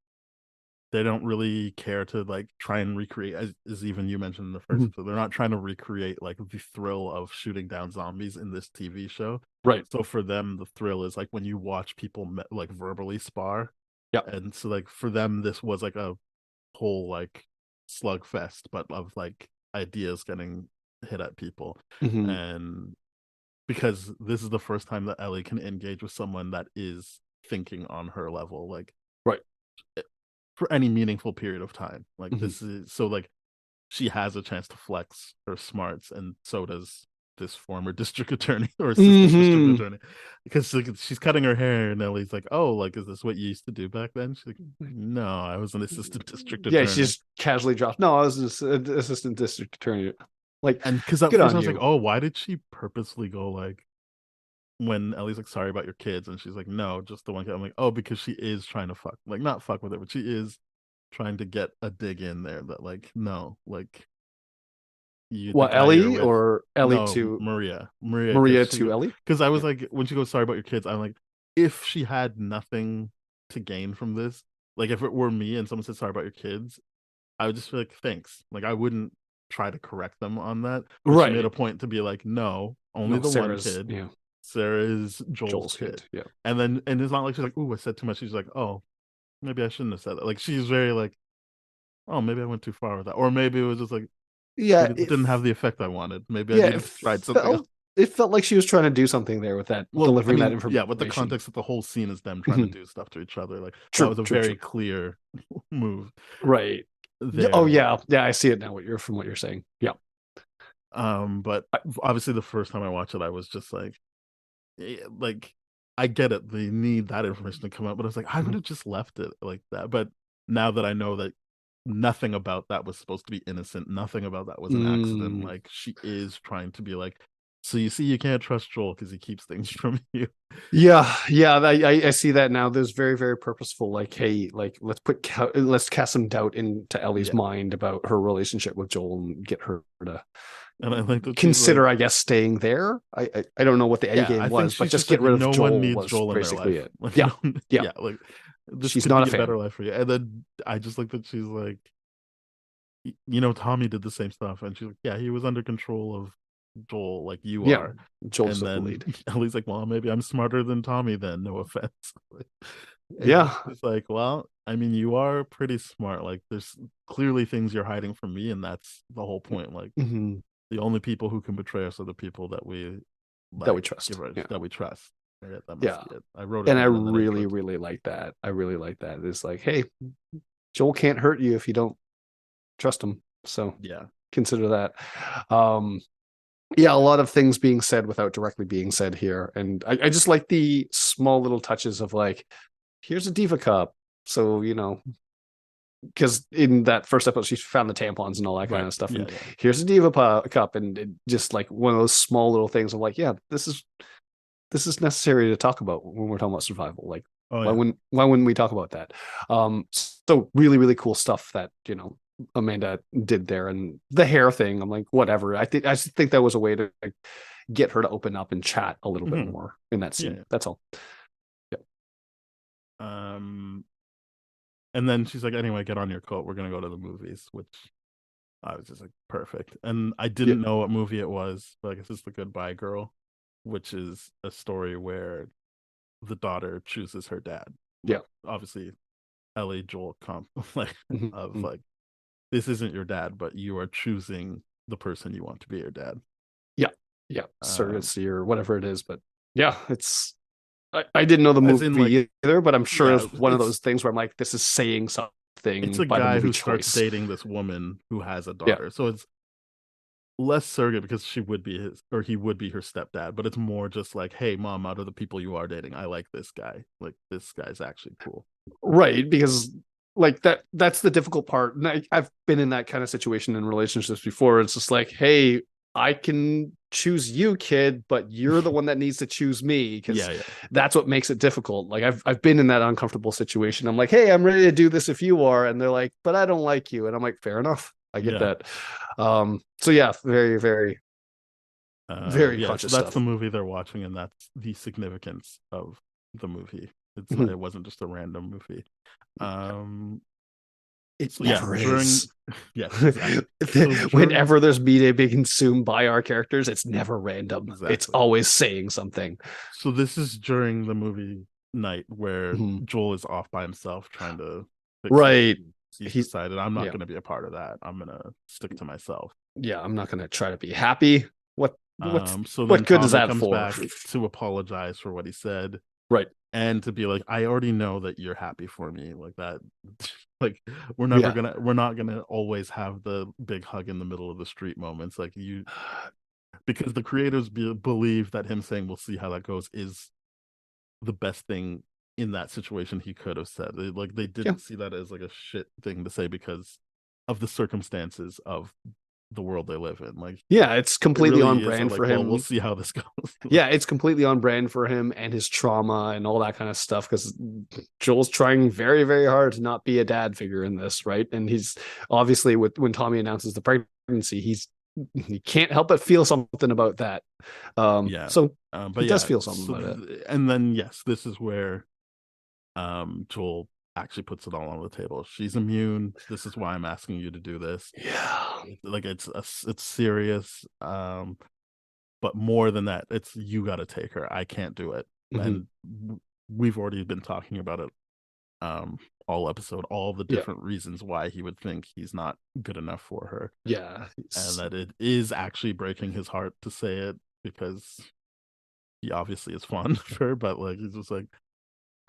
they don't really care to like try and recreate, as even you mentioned in the first Mhm. episode. They're not trying to recreate like the thrill of shooting down zombies in this TV show. Right. So for them, the thrill is like when you watch people like verbally spar, Yeah. and so like for them, this was like a whole like slugfest, but of like ideas getting hit at people, Mhm. and because this is the first time that Ellie can engage with someone that is thinking on her level, like Right. for any meaningful period of time. Like Mhm. this is so like she has a chance to flex her smarts, and so does this former district attorney or assistant district Mhm. attorney, because like, she's cutting her hair, and Ellie's like, "Oh, like is this what you used to do back then?" She's like, "No, I was an assistant district Yeah, she attorney." just casually dropped. No, I was an assistant district attorney. Like, And because at good first on I was like, you. "Oh, why did she purposely go like?" When Ellie's like, "Sorry about your kids," and she's like, "No, just the one kid." I'm like, "Oh, because she is trying to fuck, like not fuck with it, but she is trying to get a dig in there that like, no, like you, the What, guy you're Ellie with, or Ellie no, to Maria, Maria to Ellie? because I was Yeah. like, when she goes, "Sorry about your kids," I'm like, if she had nothing to gain from this, like if it were me and someone said, "Sorry about your kids," I would just be like, "Thanks," like I wouldn't try to correct them on that, but she made a Right. point to be like, "No, only No, the one Sarah's, kid." yeah, Sarah is Joel's Joel's kid. kid. Yeah. And then, and it's not like she's like, "Ooh, I said too much." She's like, "Oh, maybe I shouldn't have said that." Like she's very like, "Oh, maybe I went too far with that," or maybe it was just like, Yeah, maybe it didn't have the effect I wanted. Maybe I yeah, needed to try something else. it felt like she was trying to do something there with that, Well, I delivering that mean, yeah, with the information. context that the whole scene is them trying to Mhm. do stuff to each other, like that True, was a true, very true. clear move Right. Oh there. But yeah, yeah, I see it now. From what you're saying. Yeah. but obviously the first time I watched it, I was just like I get it, they need that information to come out, but I was like, I would Mhm. have just left it like that. But now that I know that nothing about that was supposed to be innocent, nothing about that was an accident, Mm, like she is trying to be like So you see, you can't trust Joel because he keeps things from you. Yeah, I see that now. There's very, very purposeful, like, hey, like let's cast some doubt into Ellie's Yeah. mind about her relationship with Joel and get her to And I think that she's consider, like, I guess, staying there. I don't know what the end yeah, game I think was, but she's just just get like, rid of no one Joel needs was Joel in their basically life. it. Like, Yeah, yeah. yeah, like this She's could not be a a fan. better life for you. And then I just like that she's like, you know, Tommy did the same stuff, and she's like, yeah, he was under control of Joel, like you Yeah, are. Joel's And the then lead. Ellie's like, well, maybe I'm smarter than Tommy then. No offense. And Yeah, it's like, well, I mean, you are pretty smart. Like, there's clearly things you're hiding from me, and that's the whole point. Like, mhm. the only people who can betray us are the people that we That we like, trust. give us, Yeah, that we trust. Yeah, that must yeah. be it. I wrote it And I down, and then I really, put, really like that. I really like that. It's like, hey, Joel can't hurt you if you don't trust him. So yeah, consider that. Um, yeah, a lot of things being said without directly being said here. And I just like the small little touches of like, here's a Diva cup. So, you know, because in that first episode, she found the tampons and all that kind right, of stuff. yeah, And yeah, here's a Diva cup. And it just like one of those small little things of like, yeah, this is necessary to talk about when we're talking about survival. Like, oh yeah, why wouldn't we talk about that? So really, really cool stuff that, you know, Amanda did there. And the hair thing, I'm like, whatever. I just think that was a way to like, get her to open up and chat a little bit hmm, more in that yeah, scene. yeah. That's all. Yeah. And then she's like, anyway, get on your coat. We're gonna go to the movies, which I was just like, perfect. And I Yeah. didn't know what movie it was, but I guess it's The Goodbye Girl, which is a story where the daughter chooses her dad. Yeah. Like, obviously, Ellie Joel comp like of Mhm. like, this isn't your dad, but you are choosing the person you want to be your dad. Yeah. Yeah. Um, Surrogacy or whatever it is. But yeah, I didn't know the as in like, movie either, but I'm sure yeah, it's one of those things where I'm like, this is saying it's something a by the guy movie who starts choice. dating this woman who has a Yeah. daughter. So it's less surrogate because she would be his, or he would be her stepdad, but it's more just like, hey mom, out of the people you are dating, I like this guy. Like, this guy's actually cool. Right, because like that's the difficult part. And I've been in that kind of situation in relationships before. It's just like, hey, I can choose you, kid, but you're the one that needs to choose me because Yeah, yeah, that's what makes it difficult. Like I've been in that uncomfortable situation. I'm like, hey, I'm ready to do this if you are, and they're like, but I don't like you, and I'm like, fair enough, I get yeah. that. So yeah, very, very, very Yeah, so conscious that's the stuff. movie they're watching, and that's the significance of the movie. It's not, Mhm. it wasn't just a random movie. Um It so yeah, never during is. yes, exactly. So during, Whenever there's media being consumed by our characters, it's never random. It's exactly. always saying something. So this is during the movie night where Mhm. Joel is off by himself trying to fix some Right. issues. He's He's decided, I'm not yeah. going to be a part of that. I'm going to stick to myself. Yeah, I'm not gonna try to be happy. So then What good is Tommy that comes for? back to apologize for what he said Right. and to be like, I already know that you're happy for me, like that. Like, Yeah. we're not gonna always have the big hug in the middle of the street moments, like you, because the creators believe that him saying we'll see how that goes is the best thing in that situation he could have said. Like, they Yeah. didn't see that as like a shit thing to say because of the circumstances of the world they live in. Like, Yeah, it's it completely on really is brand like, for well, we'll him. see how this goes. Yeah, it's completely on brand for him and his trauma and all that kind of stuff because Joel's trying very, very hard to not be a dad figure in this, right? And he's obviously when Tommy announces the pregnancy, he can't help but feel something about that. Yeah. So But he does yeah, feel something so about it. and then yes, this is where Joel actually puts it all on the table. She's immune. This is why I'm asking you to do this. Yeah. Like, it's serious. But more than that, it's, you got to take her. I can't do it. Mhm. And we've already been talking about it all episode, all the Yeah. different reasons why he would think he's not good enough for her, Yeah. and that it is actually breaking his heart to say it because he obviously is fond of her, but like, he's just like,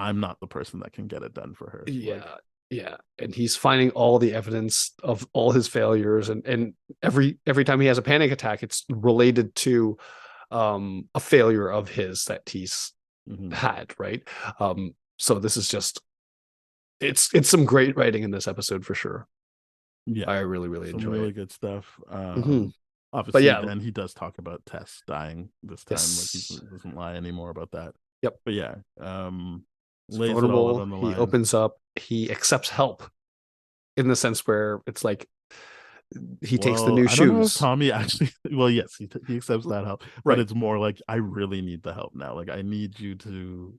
I'm not the person that can get it done for her. Like, Yeah. Yeah. And he's finding all the evidence of all his failures and every time he has a panic attack, it's related to a failure of his that he's mhm. had, right? So this is just it's some great writing in this episode for sure. Yeah, I really, really some enjoy really it. good stuff. Mhm. Obviously, yeah, then he does talk about Tess dying this time. Like he yes, doesn't lie anymore about that. yep. But yeah, He's lays it all out vulnerable. on the He line. opens up. He accepts help in the sense where it's like he takes the Well, new I don't know if shoes. Tommy actually. Well, yes, he accepts that help, but Right. it's more like I really need the help now. Like I need you to.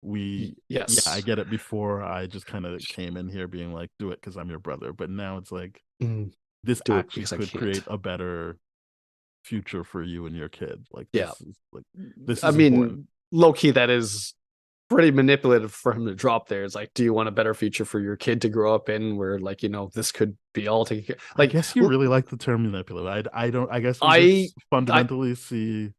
Yeah, I Yes. get it. Before I just kind of came in here being like, do it because I'm your brother. But now it's like Mm, this do it actually because I could can't. create a better future for you and your kid. Like Yeah. this I is important. mean, low key, that is pretty manipulative for him to drop there. It's like, do you want a better future for your kid to grow up in where, like, this could be all taken care? I Like, guess you really like the term manipulative. I don't. I guess we I, just I, fundamentally see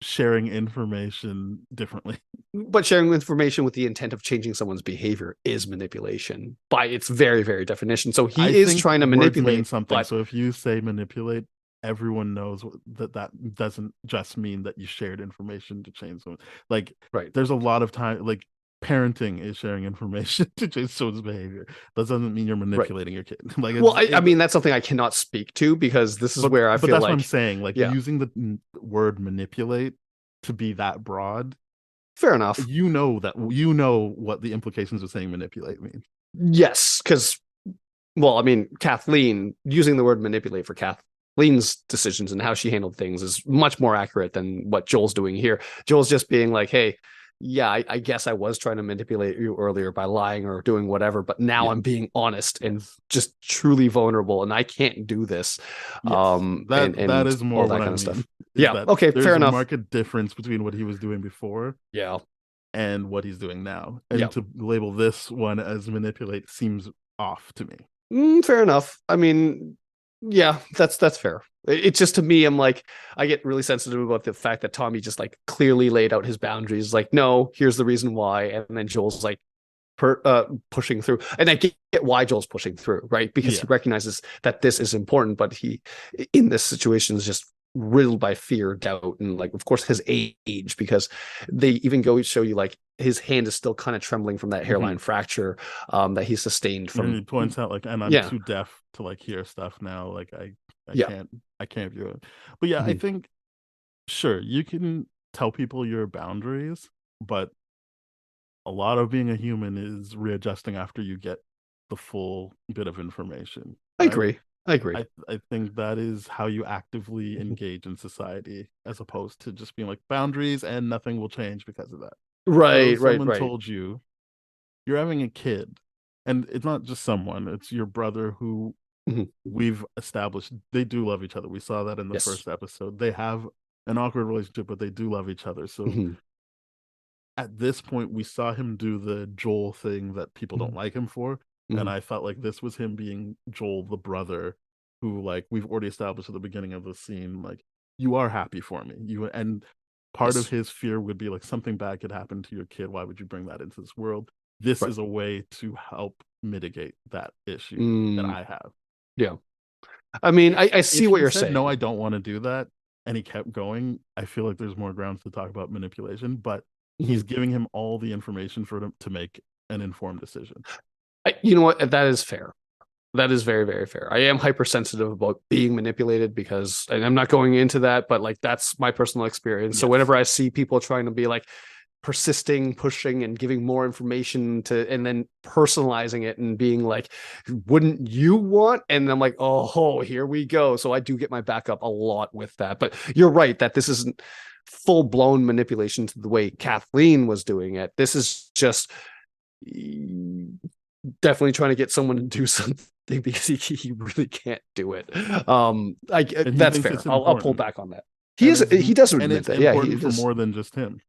sharing information differently. but sharing information with the intent of changing someone's behavior is manipulation by its very, very definition. So I he is think trying to words mean manipulate, something. but So if you say manipulate, everyone knows that doesn't just mean that you shared information to change someone. Like right. there's a lot of time. Like parenting is sharing information to change someone's behavior. That doesn't mean you're Right. manipulating your kid. Like Well, I mean, that's something I cannot speak to because this is where I but feel that's what I'm like, saying. Like yeah, using the word manipulate to be that broad, fair enough. you know what the implications of saying manipulate mean. Yes, because, well, I mean, Kathleen, using the word manipulate for Kathleen's decisions and how she handled things is much more accurate than what Joel's doing here. Joel's just being like, hey, yeah, I guess I was trying to manipulate you earlier by lying or doing whatever, but now Yeah. I'm being honest and Yes. just truly vulnerable, and I can't do this. Yes. That And is more all that what I kind of mean. stuff. Is Yeah. that Okay. Fair there's a enough. marked difference between what he was doing before Yeah. and what he's doing now. Yeah. And to label this one as manipulate seems off to me. Fair enough. I mean, yeah, that's fair. It's just, to me, I'm like, I get really sensitive about the fact that Tommy just like clearly laid out his boundaries. Like, no, here's the reason why, and then Joel's like pushing through, and I get why Joel's pushing through, right? Because Yeah. he recognizes that this is important, but he, in this situation, is just riddled by fear, doubt, and like, of course, his age, because they even go show you like his hand is still kind of trembling from that hairline Mhm. fracture that he sustained And from. he points out like, and I'm Yeah, too deaf to like hear stuff now. Like I yeah. can't view it. But yeah, I Mhm. think sure you can tell people your boundaries, but a lot of being a human is readjusting after you get the full bit of information, I right? agree. I agree. I think that is how you actively Mhm. engage in society as opposed to just being like boundaries and nothing will change because of that. So Right, right, someone right. told you you're having a kid, and it's not just someone, it's your brother who Mhm. we've established they do love each other. We saw that in the Yes. first episode. They have an awkward relationship, but they do love each other. So Mhm. at this point we saw him do the Joel thing that people don't Mhm. like him for, and Mhm. I felt like this was him being Joel the brother who, like, we've already established at the beginning of the scene, like, you are happy for me, you, and part of Yes. his fear would be like something bad could happen to your kid, why would you bring that into this world? This Right. is a way to help mitigate that issue that Mm, I have. yeah. I mean, I see If what he you're said no, I saying. don't want to do that, and he kept going, I feel like there's more grounds to talk about manipulation, but he's Mhm. giving him all the information for him to make an informed decision. You know what? That is fair. That is very, very fair. I am hypersensitive about being manipulated because, and I'm not going into that, but like that's my personal experience. So Yes. whenever I see people trying to be like persisting, pushing, and giving more information to, and then personalizing it and being like, wouldn't you want? And I'm like, oh, here we go. So I do get my back up a lot with that. But you're right that this isn't full blown manipulation to the way Kathleen was doing it. This is just definitely trying to get someone to do something because he really can't do it. And he That's thinks fair. it's I'll pull important. back on that. He does And admit it's that. Yeah, he important for does. more than just him.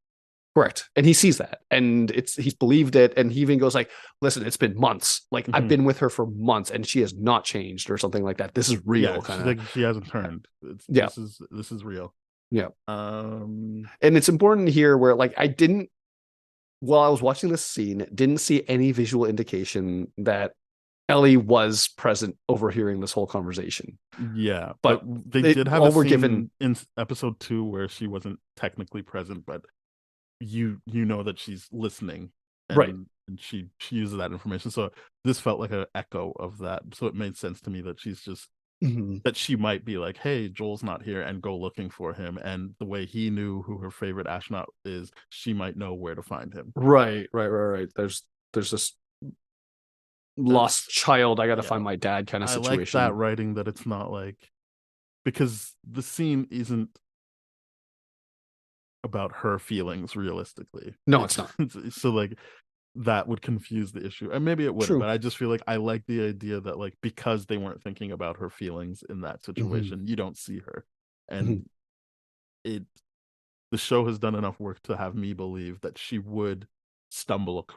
Correct. And he sees that and he's believed it. And he even goes like, listen, it's been months. Like I've Mhm. been with her for months and she has not changed or something like that. This is Yeah, real she's kind of. like she hasn't turned. Yeah. This is real. Yeah. Um And it's important here where like I didn't, while I was watching this scene, didn't see any visual indication that Ellie was present overhearing this whole conversation. yeah, but But they did have a all we're given, scene in episode 2 where she wasn't technically present, but you know that she's listening, right. and she uses that information. So this felt like an echo of that. So it made sense to me that she's just Mhm. that she might be like, hey, Joel's not here, and go looking for him. And the way he knew who her favorite astronaut is, she might know where to find him. Right. There's this That's, lost child. I got to yeah. find my dad kind of I like that situation. writing, that it's not like, because the scene isn't about her feelings realistically. No, it's not. So like that would confuse the issue, and maybe it wouldn't, True. but I just feel like I like the idea that like, because they weren't thinking about her feelings in that situation, you don't see her. And it the show has done enough work to have me believe that she would stumble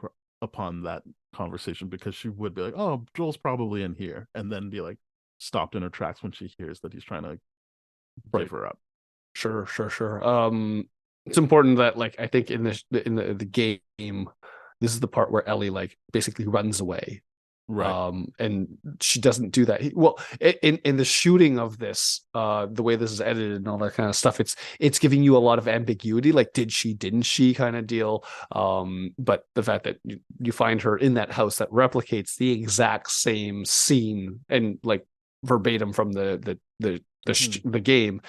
upon that conversation, because she would be like, oh, Joel's probably in here, and then be like stopped in her tracks when she hears that he's trying to Right. give her up. Sure. It's important that, like, I think in the game, this is the part where Ellie like basically runs away. Right. And she doesn't do that. Well, in the shooting of this, the way this is edited and all that kind of stuff, it's giving you a lot of ambiguity, like did she, didn't she kind of deal. But the fact that you find her in that house that replicates the exact same scene and like verbatim from the game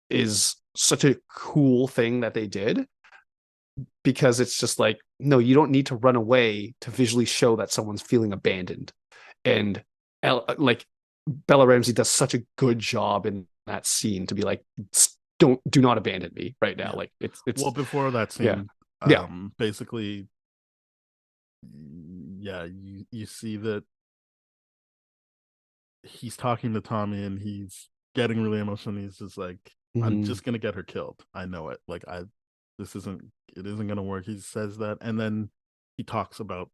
is such a cool thing that they did, because it's just like, no, you don't need to run away to visually show that someone's feeling abandoned. And like Bella Ramsey does such a good job in that scene to be like, do not abandon me right now. Yeah. Like it's well, before that scene, yeah. basically, yeah, you see that he's talking to Tommy, and he's getting really emotional. He's just like, I'm Mhm. just gonna get her killed. I know it. Like, this isn't it isn't gonna work. He says that, and then he talks about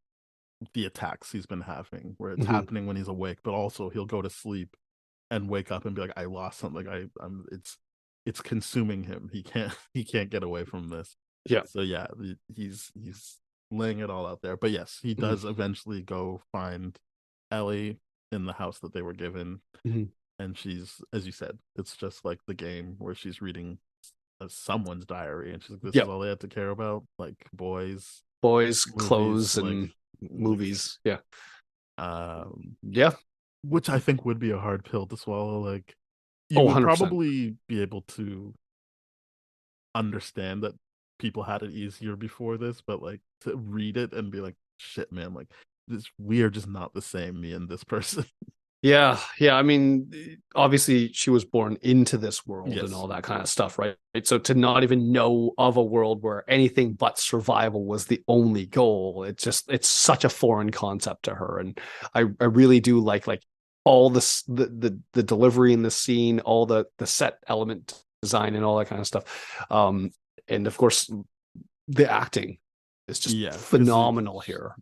the attacks he's been having, where it's Mhm. happening when he's awake, but also he'll go to sleep and wake up and be like, I lost something. I'm it's consuming him. He can't get away from this. Yeah. So yeah, he's laying it all out there. But yes, he Mhm. does eventually go find Ellie in the house that they were given, Mhm. and she's, as you said, it's just like the game where she's reading someone's diary, and she's like, this Yeah. is all they had to care about, like boys, Boys, movies, clothes, and movies. Yeah. Yeah. which I think would be a hard pill to swallow. Like, you Oh, would 100%. probably be able to understand that people had it easier before this, but like to read it and be like, shit, man, like we are just not the same, me and this person. Yeah. I mean, obviously, she was born into this world and Yes. all that kind of stuff, right? So to not even know of a world where anything but survival was the only goal, it's such a foreign concept to her. And I really do like all this the delivery in the scene, all the set element design and all that kind of stuff. And of course, the acting is just Yeah, phenomenal here.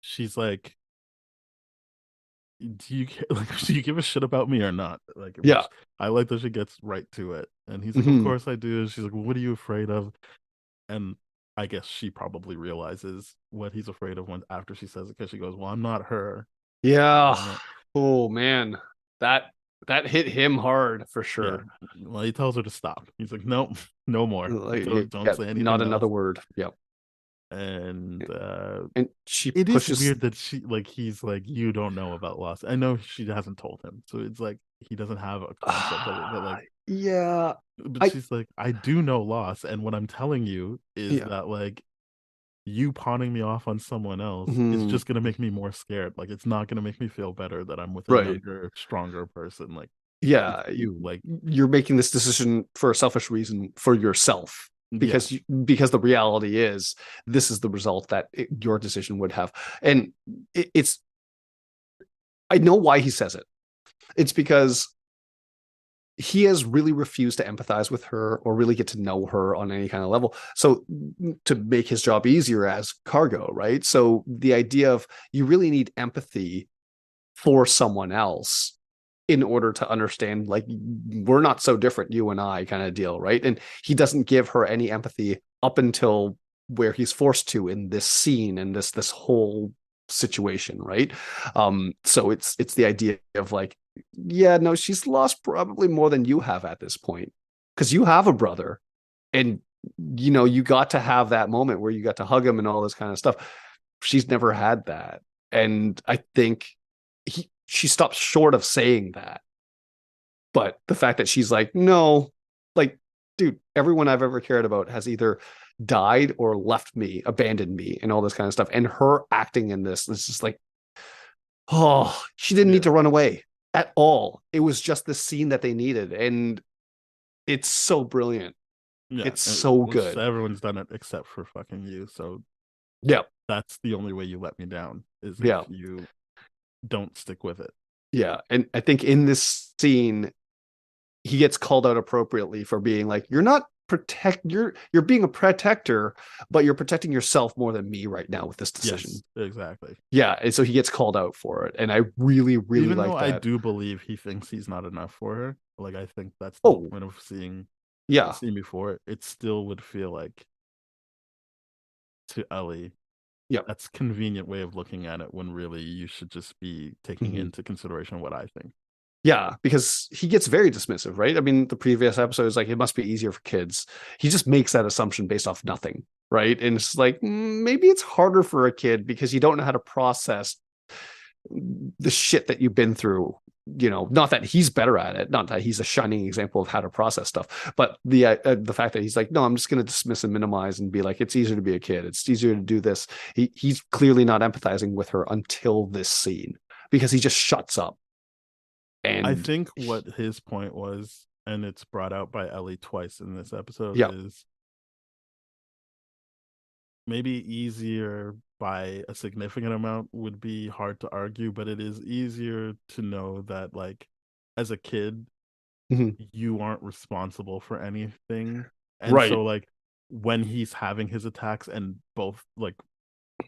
she's like, do you like, do you give a shit about me or not? Like, which Yeah. I like that she gets right to it. And he's like, of Mhm. course I do. She's like, well, what are you afraid of? And I guess she probably realizes what he's afraid of when after she says it, because she goes, well, I'm not her. Yeah. I'm not. Oh man, that that hit him hard for Yeah. sure. Well, he tells her to stop. He's like, nope, no more. Like, Don't yeah, say not anything another else. word. Yeah. And And she it is pushes. weird that he's like, you don't know about loss. I know she hasn't told him, so it's like he doesn't have a concept of it. But like, Yeah. but I she's like, I do know loss, and what I'm telling you is yeah. that like, you pawning me off on someone else is Mhm. just gonna make me more scared. Like, it's not gonna make me feel better that I'm with a Right. younger, stronger person. Like, it's Yeah. you. Like, You're making this decision for a selfish reason for yourself, yeah, because because the reality is this is the result that your decision would have. And it's I know why he says it. It's because he has really refused to empathize with her or really get to know her on any kind of level. So to make his job easier as cargo, right? So the idea of you really need empathy for someone else in order to understand, like, we're not so different, you and I kind of deal, right? And he doesn't give her any empathy up until where he's forced to in this scene and this whole situation, right? So it's the idea of like, yeah, no, she's lost probably more than you have at this point, because you have a brother, and you got to have that moment where you got to hug him and all this kind of stuff. She's never had that, and I think she stops short of saying that. But the fact that she's like, no, like, dude, everyone I've ever cared about has either died or left me, abandoned me, and all this kind of stuff. And her acting in this is just like, oh, she didn't need to run away at all. It was just the scene that they needed. And it's so brilliant. Yeah, it's so good. Everyone's done it except for fucking you. So yeah, that's the only way you let me down is if Yeah. you don't stick with it. Yeah. And I think in this scene, he gets called out appropriately for being like, you're being a protector, but you're protecting yourself more than me right now with this decision. Yes, exactly. Yeah, and so he gets called out for it, and I really, really Even like though that. I do believe he thinks he's not enough for her. Like, I think that's the point of seeing before. It still would feel like to Ellie, that's a convenient way of looking at it when really you should just be taking into consideration what I think. Yeah, because he gets very dismissive, right? I mean, the previous episode is like, it must be easier for kids. He just makes that assumption based off nothing, right? And it's like, maybe it's harder for a kid because you don't know how to process the shit that you've been through. You know, not that he's better at it, not that he's a shining example of how to process stuff, but the fact that he's like, no, I'm just going to dismiss and minimize and be like, it's easier to be a kid. It's easier to do this. He's clearly not empathizing with her until this scene because he just shuts up. And I think what his point was, and it's brought out by Ellie twice in this episode, is maybe easier by a significant amount would be hard to argue, but it is easier to know that, like, as a kid, you aren't responsible for anything. And so, like, when he's having his attacks, and both, like,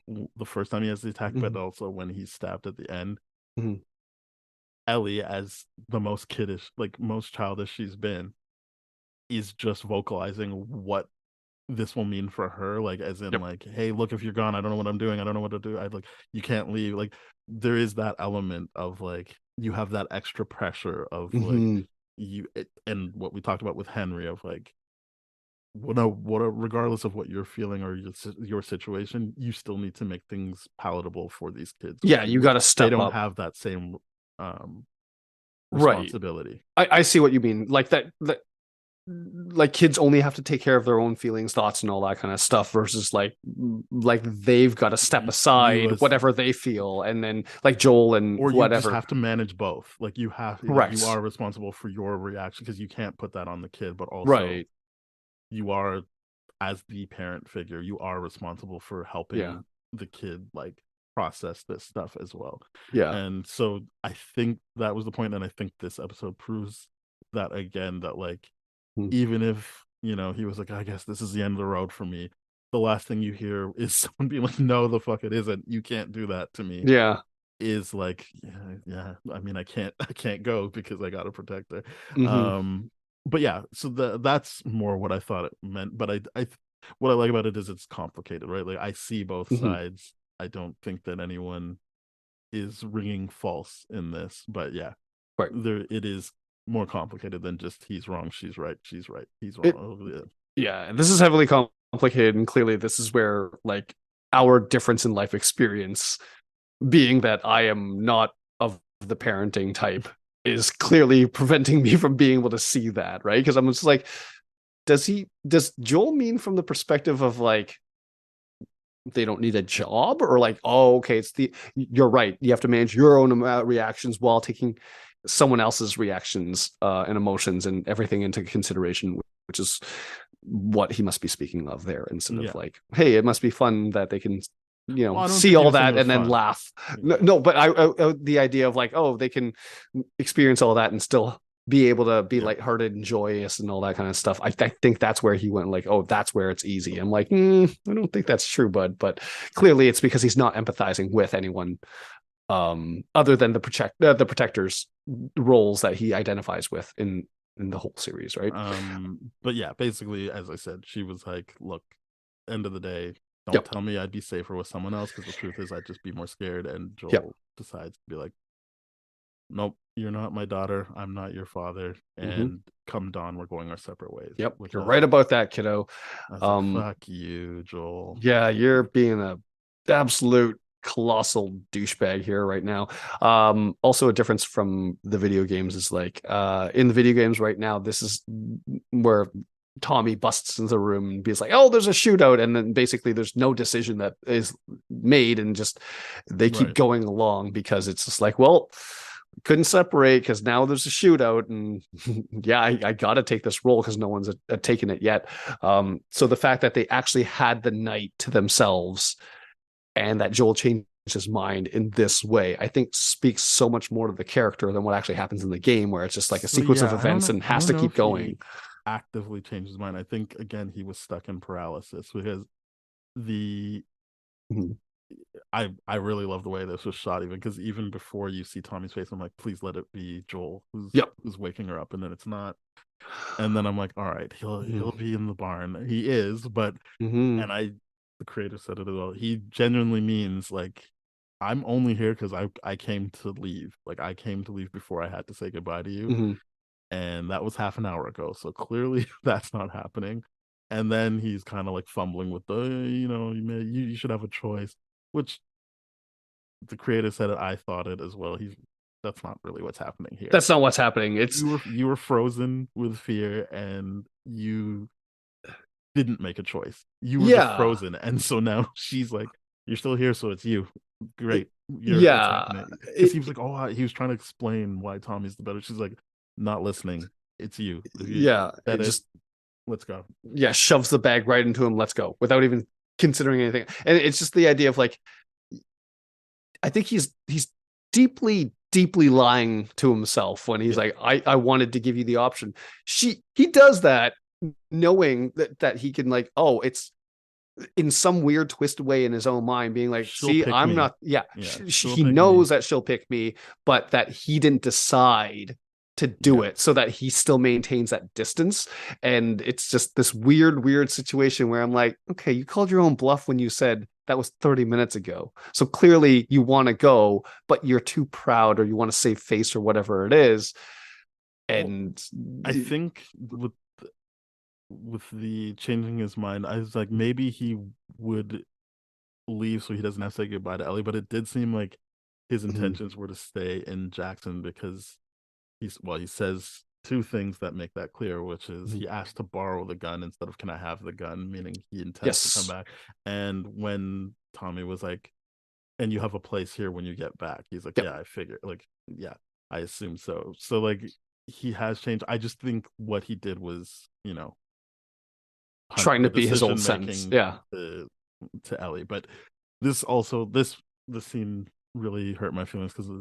the first time he has the attack, but also when he's stabbed at the end, Ellie, as the most kiddish, like most childish she's been, is just vocalizing what this will mean for her, like, as in like, hey, look, if you're gone, I don't know what I'm doing, I don't know what to do, I like, you can't leave. Like, there is that element of like, you have that extra pressure of like and what we talked about with Henry of like, regardless of what you're feeling or your situation, you still need to make things palatable for these kids. Yeah, you got to step up. They don't have that same responsibility. I see what you mean. Like that like kids only have to take care of their own feelings, thoughts, and all that kind of stuff versus like they've got to step aside whatever they feel, and then like Joel and or whatever. You just have to manage both. Like you have, like, you are responsible for your reaction because you can't put that on the kid, but also you are, as the parent figure, you are responsible for helping the kid like process this stuff as well. And so I think that was the point, and I think this episode proves that again, that like, even if, you know, he was like, I guess this is the end of the road for me, the last thing you hear is someone being like, no, the fuck it isn't, you can't do that to me. Is like, I mean, I can't go because I gotta protect her. But yeah, so that's more what I thought it meant. But I what I like about it is it's complicated, right? Like, I see both sides. I don't think that anyone is ringing false in this, but there it is more complicated than just he's wrong, she's right, she's right, he's wrong. And this is heavily complicated, and clearly this is where like our difference in life experience, being that I am not of the parenting type, is clearly preventing me from being able to see that, right? Because I'm just like, does Joel mean from the perspective of like they don't need a job, or like, oh, okay, you're right, you have to manage your own reactions while taking someone else's reactions and emotions and everything into consideration, which is what he must be speaking of there, instead of like, hey, it must be fun that they can, you know, see all that and then laugh. No, but I the idea of like, oh, they can experience all that and still be able to be lighthearted and joyous and all that kind of stuff. I think that's where he went, like, oh, that's where it's easy. I'm like, I don't think that's true, bud. But clearly it's because he's not empathizing with anyone other than the protectors roles that he identifies with in the whole series, right? But yeah, basically, as I said, she was like, look, end of the day, don't tell me I'd be safer with someone else, because the truth is I'd just be more scared. And Joel decides to be like, nope, you're not my daughter, I'm not your father, and come dawn, we're going our separate ways. You're right about that, kiddo. Like, fuck you, Joel. Yeah, you're being a absolute colossal douchebag here right now. Also a difference from the video games is like in the video games right now, this is where Tommy busts into the room and be like, oh, there's a shootout, and then basically there's no decision that is made, and just they keep going along because it's just like, well, couldn't separate because now there's a shootout, and yeah, I gotta take this role because no one's taken it yet. So the fact that they actually had the night to themselves and that Joel changed his mind in this way, I think speaks so much more to the character than what actually happens in the game, where it's just like a sequence of events and has to keep going. Actively changed his mind. I think again he was stuck in paralysis because the I really love the way this was shot, even because even before you see Tommy's face, I'm like, please let it be Joel who's waking her up, and then it's not. And then I'm like, all right, he'll be in the barn. He is, but and the creator said it as well. He genuinely means like, I'm only here because I came to leave. Like I came to leave before I had to say goodbye to you. And that was half an hour ago. So clearly that's not happening. And then he's kind of like fumbling with the, you should have a choice, which the creator said it. I thought it as well. That's not really what's happening here. That's not what's happening. It's you were frozen with fear and you didn't make a choice. You were just frozen. And so now she's like, you're still here, so it's you. Great. It seems like, oh, he was trying to explain why Tommy's the better. She's like, not listening. It's you. Let's go. Yeah, shoves the bag right into him. Let's go, without even considering anything. And it's just the idea of like, I think he's deeply lying to himself when he's like, I wanted to give you the option. He does that knowing that he can like, oh, it's in some weird twisted way in his own mind being like, see, I'm not. He knows that she'll pick me, but that he didn't decide to do it, so that he still maintains that distance. And it's just this weird situation where I'm like, okay, you called your own bluff when you said that was 30 minutes ago. So clearly you want to go, but you're too proud, or you want to save face, or whatever it is. And I think with the changing his mind, I was like, maybe he would leave so he doesn't have to say goodbye to Ellie. But it did seem like his intentions were to stay in Jackson because he says two things that make that clear, which is he asked to borrow the gun instead of can I have the gun, meaning he intends to come back. And when Tommy was like, and you have a place here when you get back, he's like, yeah, I figured, like, yeah, I assume so. So like he has changed. I just think what he did was, trying to be his old sense, to Ellie. But the scene really hurt my feelings because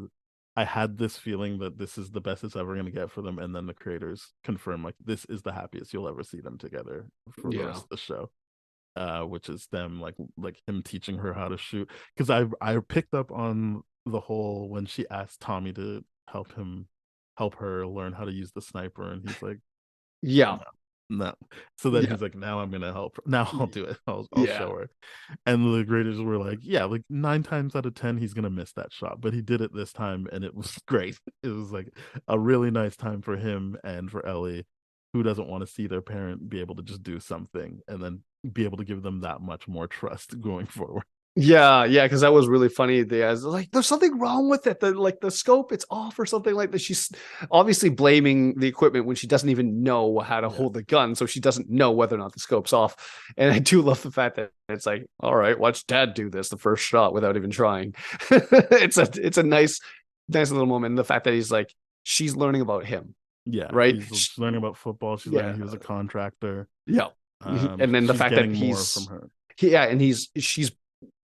I had this feeling that this is the best it's ever going to get for them, and then the creators confirm like this is the happiest you'll ever see them together for the rest of the show, which is them like him teaching her how to shoot. Because I picked up on the whole when she asked Tommy to help her learn how to use the sniper, and he's like, no. So then he's like, now I'm gonna help her. Now I'll do it. I'll show her. And the graders were like, yeah, like 9 times out of 10 he's gonna miss that shot, but he did it this time and it was great. It was like a really nice time for him and for Ellie, who doesn't want to see their parent be able to just do something and then be able to give them that much more trust going forward. Because that was really funny. There's something wrong with it. The scope, it's off or something like that. She's obviously blaming the equipment when she doesn't even know how to hold the gun, so she doesn't know whether or not the scope's off. And I do love the fact that it's like, all right, watch Dad do this the first shot without even trying. It's a nice little moment. And the fact that he's like, she's learning about him. Yeah, right. She's learning about football. She's learning he was a contractor. Yeah, and then the fact that he's more from her. And she's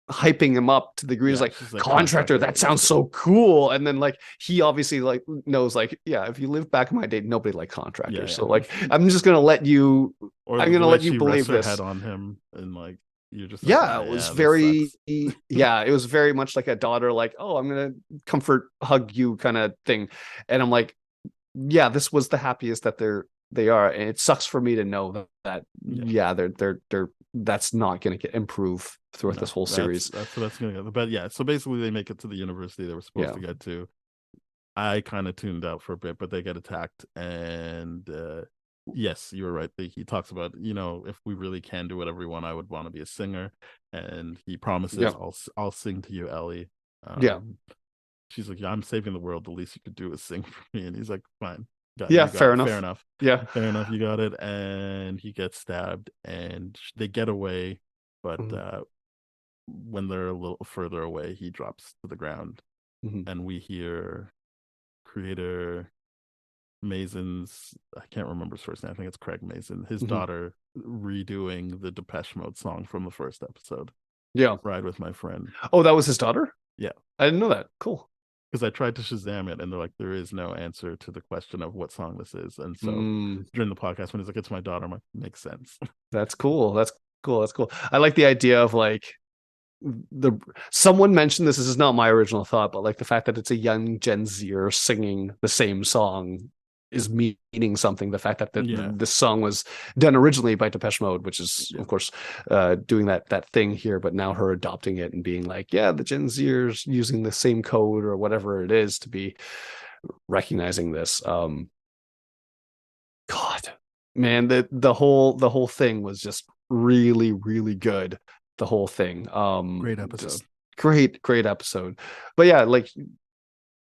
hyping him up to the degree like contractor, that sounds so cool. And then like he obviously like knows like, if you live back in my day, nobody liked contractors. So like I'm just gonna let you believe this. Head on him and like you're just it was very it was very much like a daughter like, oh, I'm gonna comfort hug you kind of thing. And I'm like, this was the happiest that they are, and it sucks for me to know that they're that's not going to improve throughout this whole series. That's going to go. But so basically they make it to the university they were supposed to get to. I kind of tuned out for a bit, but they get attacked, and Yes, you were right. He talks about, if we really can do whatever we want, I would want to be a singer, and he promises, Yeah. I'll sing to you, Ellie. Yeah. She's like, yeah, I'm saving the world. The least you could do is sing for me, and he's like, fine, Yeah, you got fair it, enough. fair enough, Yeah. fair enough, you got it. And he gets stabbed, and they get away, but Mhm. when they're a little further away, he drops to the ground, Mhm. and we hear creator Mason's, I can't remember his first name, I think it's Craig Mason, his Mhm. daughter redoing the Depeche Mode song from the first episode, Yeah. Ride With My Friend. Oh, that was his daughter? Yeah. I didn't know that. Cool. Because I tried to Shazam it, and they're like, there is no answer to the question of what song this is. And so during the podcast, when he's like, it's my daughter, I'm like, makes sense. That's cool. That's cool. That's cool. I like the idea of like someone mentioned this. This is not my original thought, but like the fact that it's a young Gen Zer singing the same song is meaning something. The fact that this song was done originally by Depeche Mode, which is of course doing that thing here, but now her adopting it and being like, yeah, the Gen Zers using the same code or whatever it is to be recognizing this. God, man, the whole thing was just really, really good. The whole thing. Great episode. Great episode. But yeah, like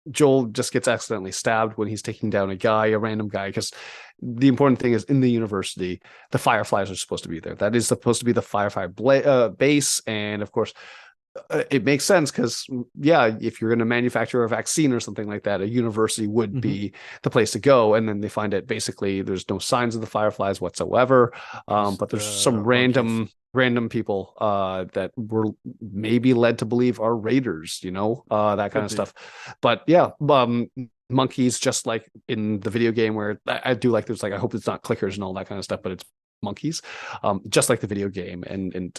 Joel just gets accidentally stabbed when he's taking down a random guy, because the important thing is in the university, the Fireflies are supposed to be there. That is supposed to be the Firefly base. And of course, it makes sense because, yeah, if you're going to manufacture a vaccine or something like that, a university would be the place to go. And then they find it basically there's no signs of the Fireflies whatsoever. But there's some random people that were maybe led to believe are raiders, that kind of stuff. But yeah, monkeys, just like in the video game, where I do like there's like, I hope it's not clickers and all that kind of stuff, but it's monkeys, just like the video game. And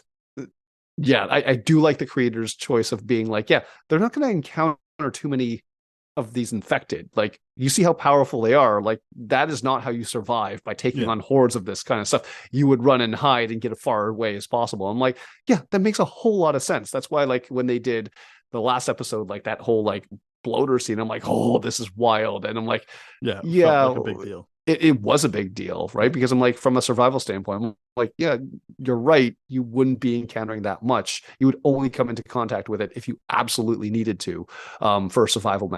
yeah, I do like the creator's choice of being like, yeah, they're not going to encounter too many of these infected. Like, you see how powerful they are. Like, that is not how you survive, by taking on hordes of this kind of stuff. You would run and hide and get as far away as possible. I'm like, yeah, that makes a whole lot of sense. That's why, like, when they did the last episode, like that whole like bloater scene, I'm like, oh, this is wild. And I'm like, yeah, felt like a big deal. It was a big deal, right? Because I'm like, from a survival standpoint, I'm like, yeah, you're right. You wouldn't be encountering that much. You would only come into contact with it if you absolutely needed to, for a survival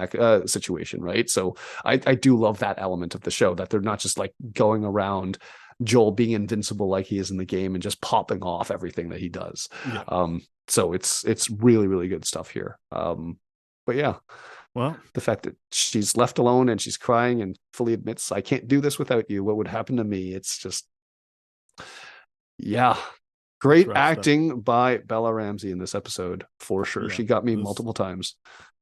situation, right? So I do love that element of the show, that they're not just like going around Joel being invincible like he is in the game and just popping off everything that he does. Yeah. So it's really, really good stuff here. But yeah. Well, the fact that she's left alone and she's crying and fully admits, I can't do this without you. What would happen to me? It's just, yeah. Great acting by Bella Ramsey in this episode, for sure. Yeah, she got me multiple times.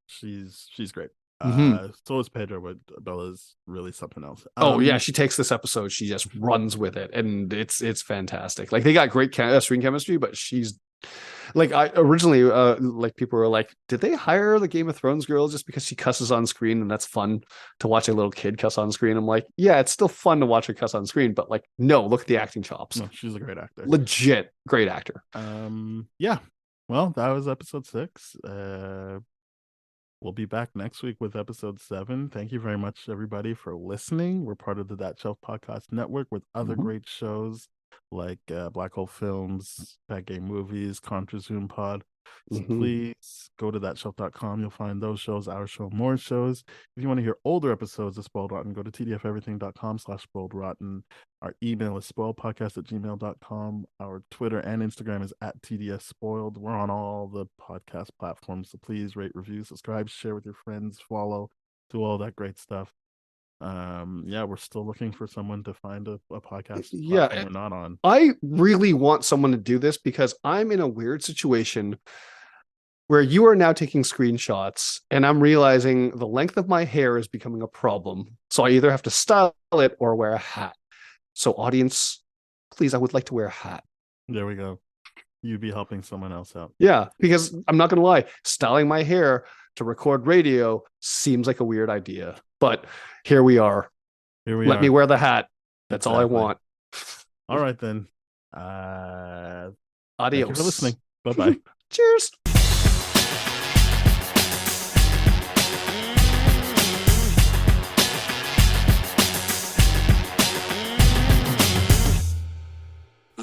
She's great. So is Pedro, but Bella's really something else. Oh yeah, she takes this episode, she just runs with it, and it's fantastic. Like, they got great screen chemistry, but she's like, I originally like, people were like, did they hire the Game of Thrones girl just because she cusses on screen and that's fun to watch a little kid cuss on screen? I'm like, yeah, it's still fun to watch her cuss on screen, but like, no, look at the acting chops. No, she's a great actor. Legit great actor. Yeah. Well, that was episode 6. We'll be back next week with episode 7. Thank you very much, everybody, for listening. We're part of the That Shelf Podcast Network with other great shows like Black Hole Films, Bad Game Movies, Contra Zoom Pod. So please go to thatshelf.com. You'll find those shows, our show, more shows. If you want to hear older episodes of Spoiled Rotten, go to tdfeverything.com/spoiledrotten. Our email is spoiledpodcast@gmail.com. Our Twitter and Instagram is @TDSSpoiled. We're on all the podcast platforms, so please rate, review, subscribe, share with your friends, follow, do all that great stuff. Yeah, we're still looking for someone to find a podcast platform we're not on. I really want someone to do this, because I'm in a weird situation where you are now taking screenshots and I'm realizing the length of my hair is becoming a problem. So I either have to style it or wear a hat. So audience, please, I would like to wear a hat. There we go. You'd be helping someone else out. Yeah, because I'm not going to lie, styling my hair to record radio seems like a weird idea, but here we are. Let me wear the hat. That's all I want. All right, then. Adios. Thank you for listening. Bye-bye. Cheers.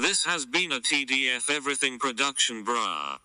This has been a TDF Everything production, brah.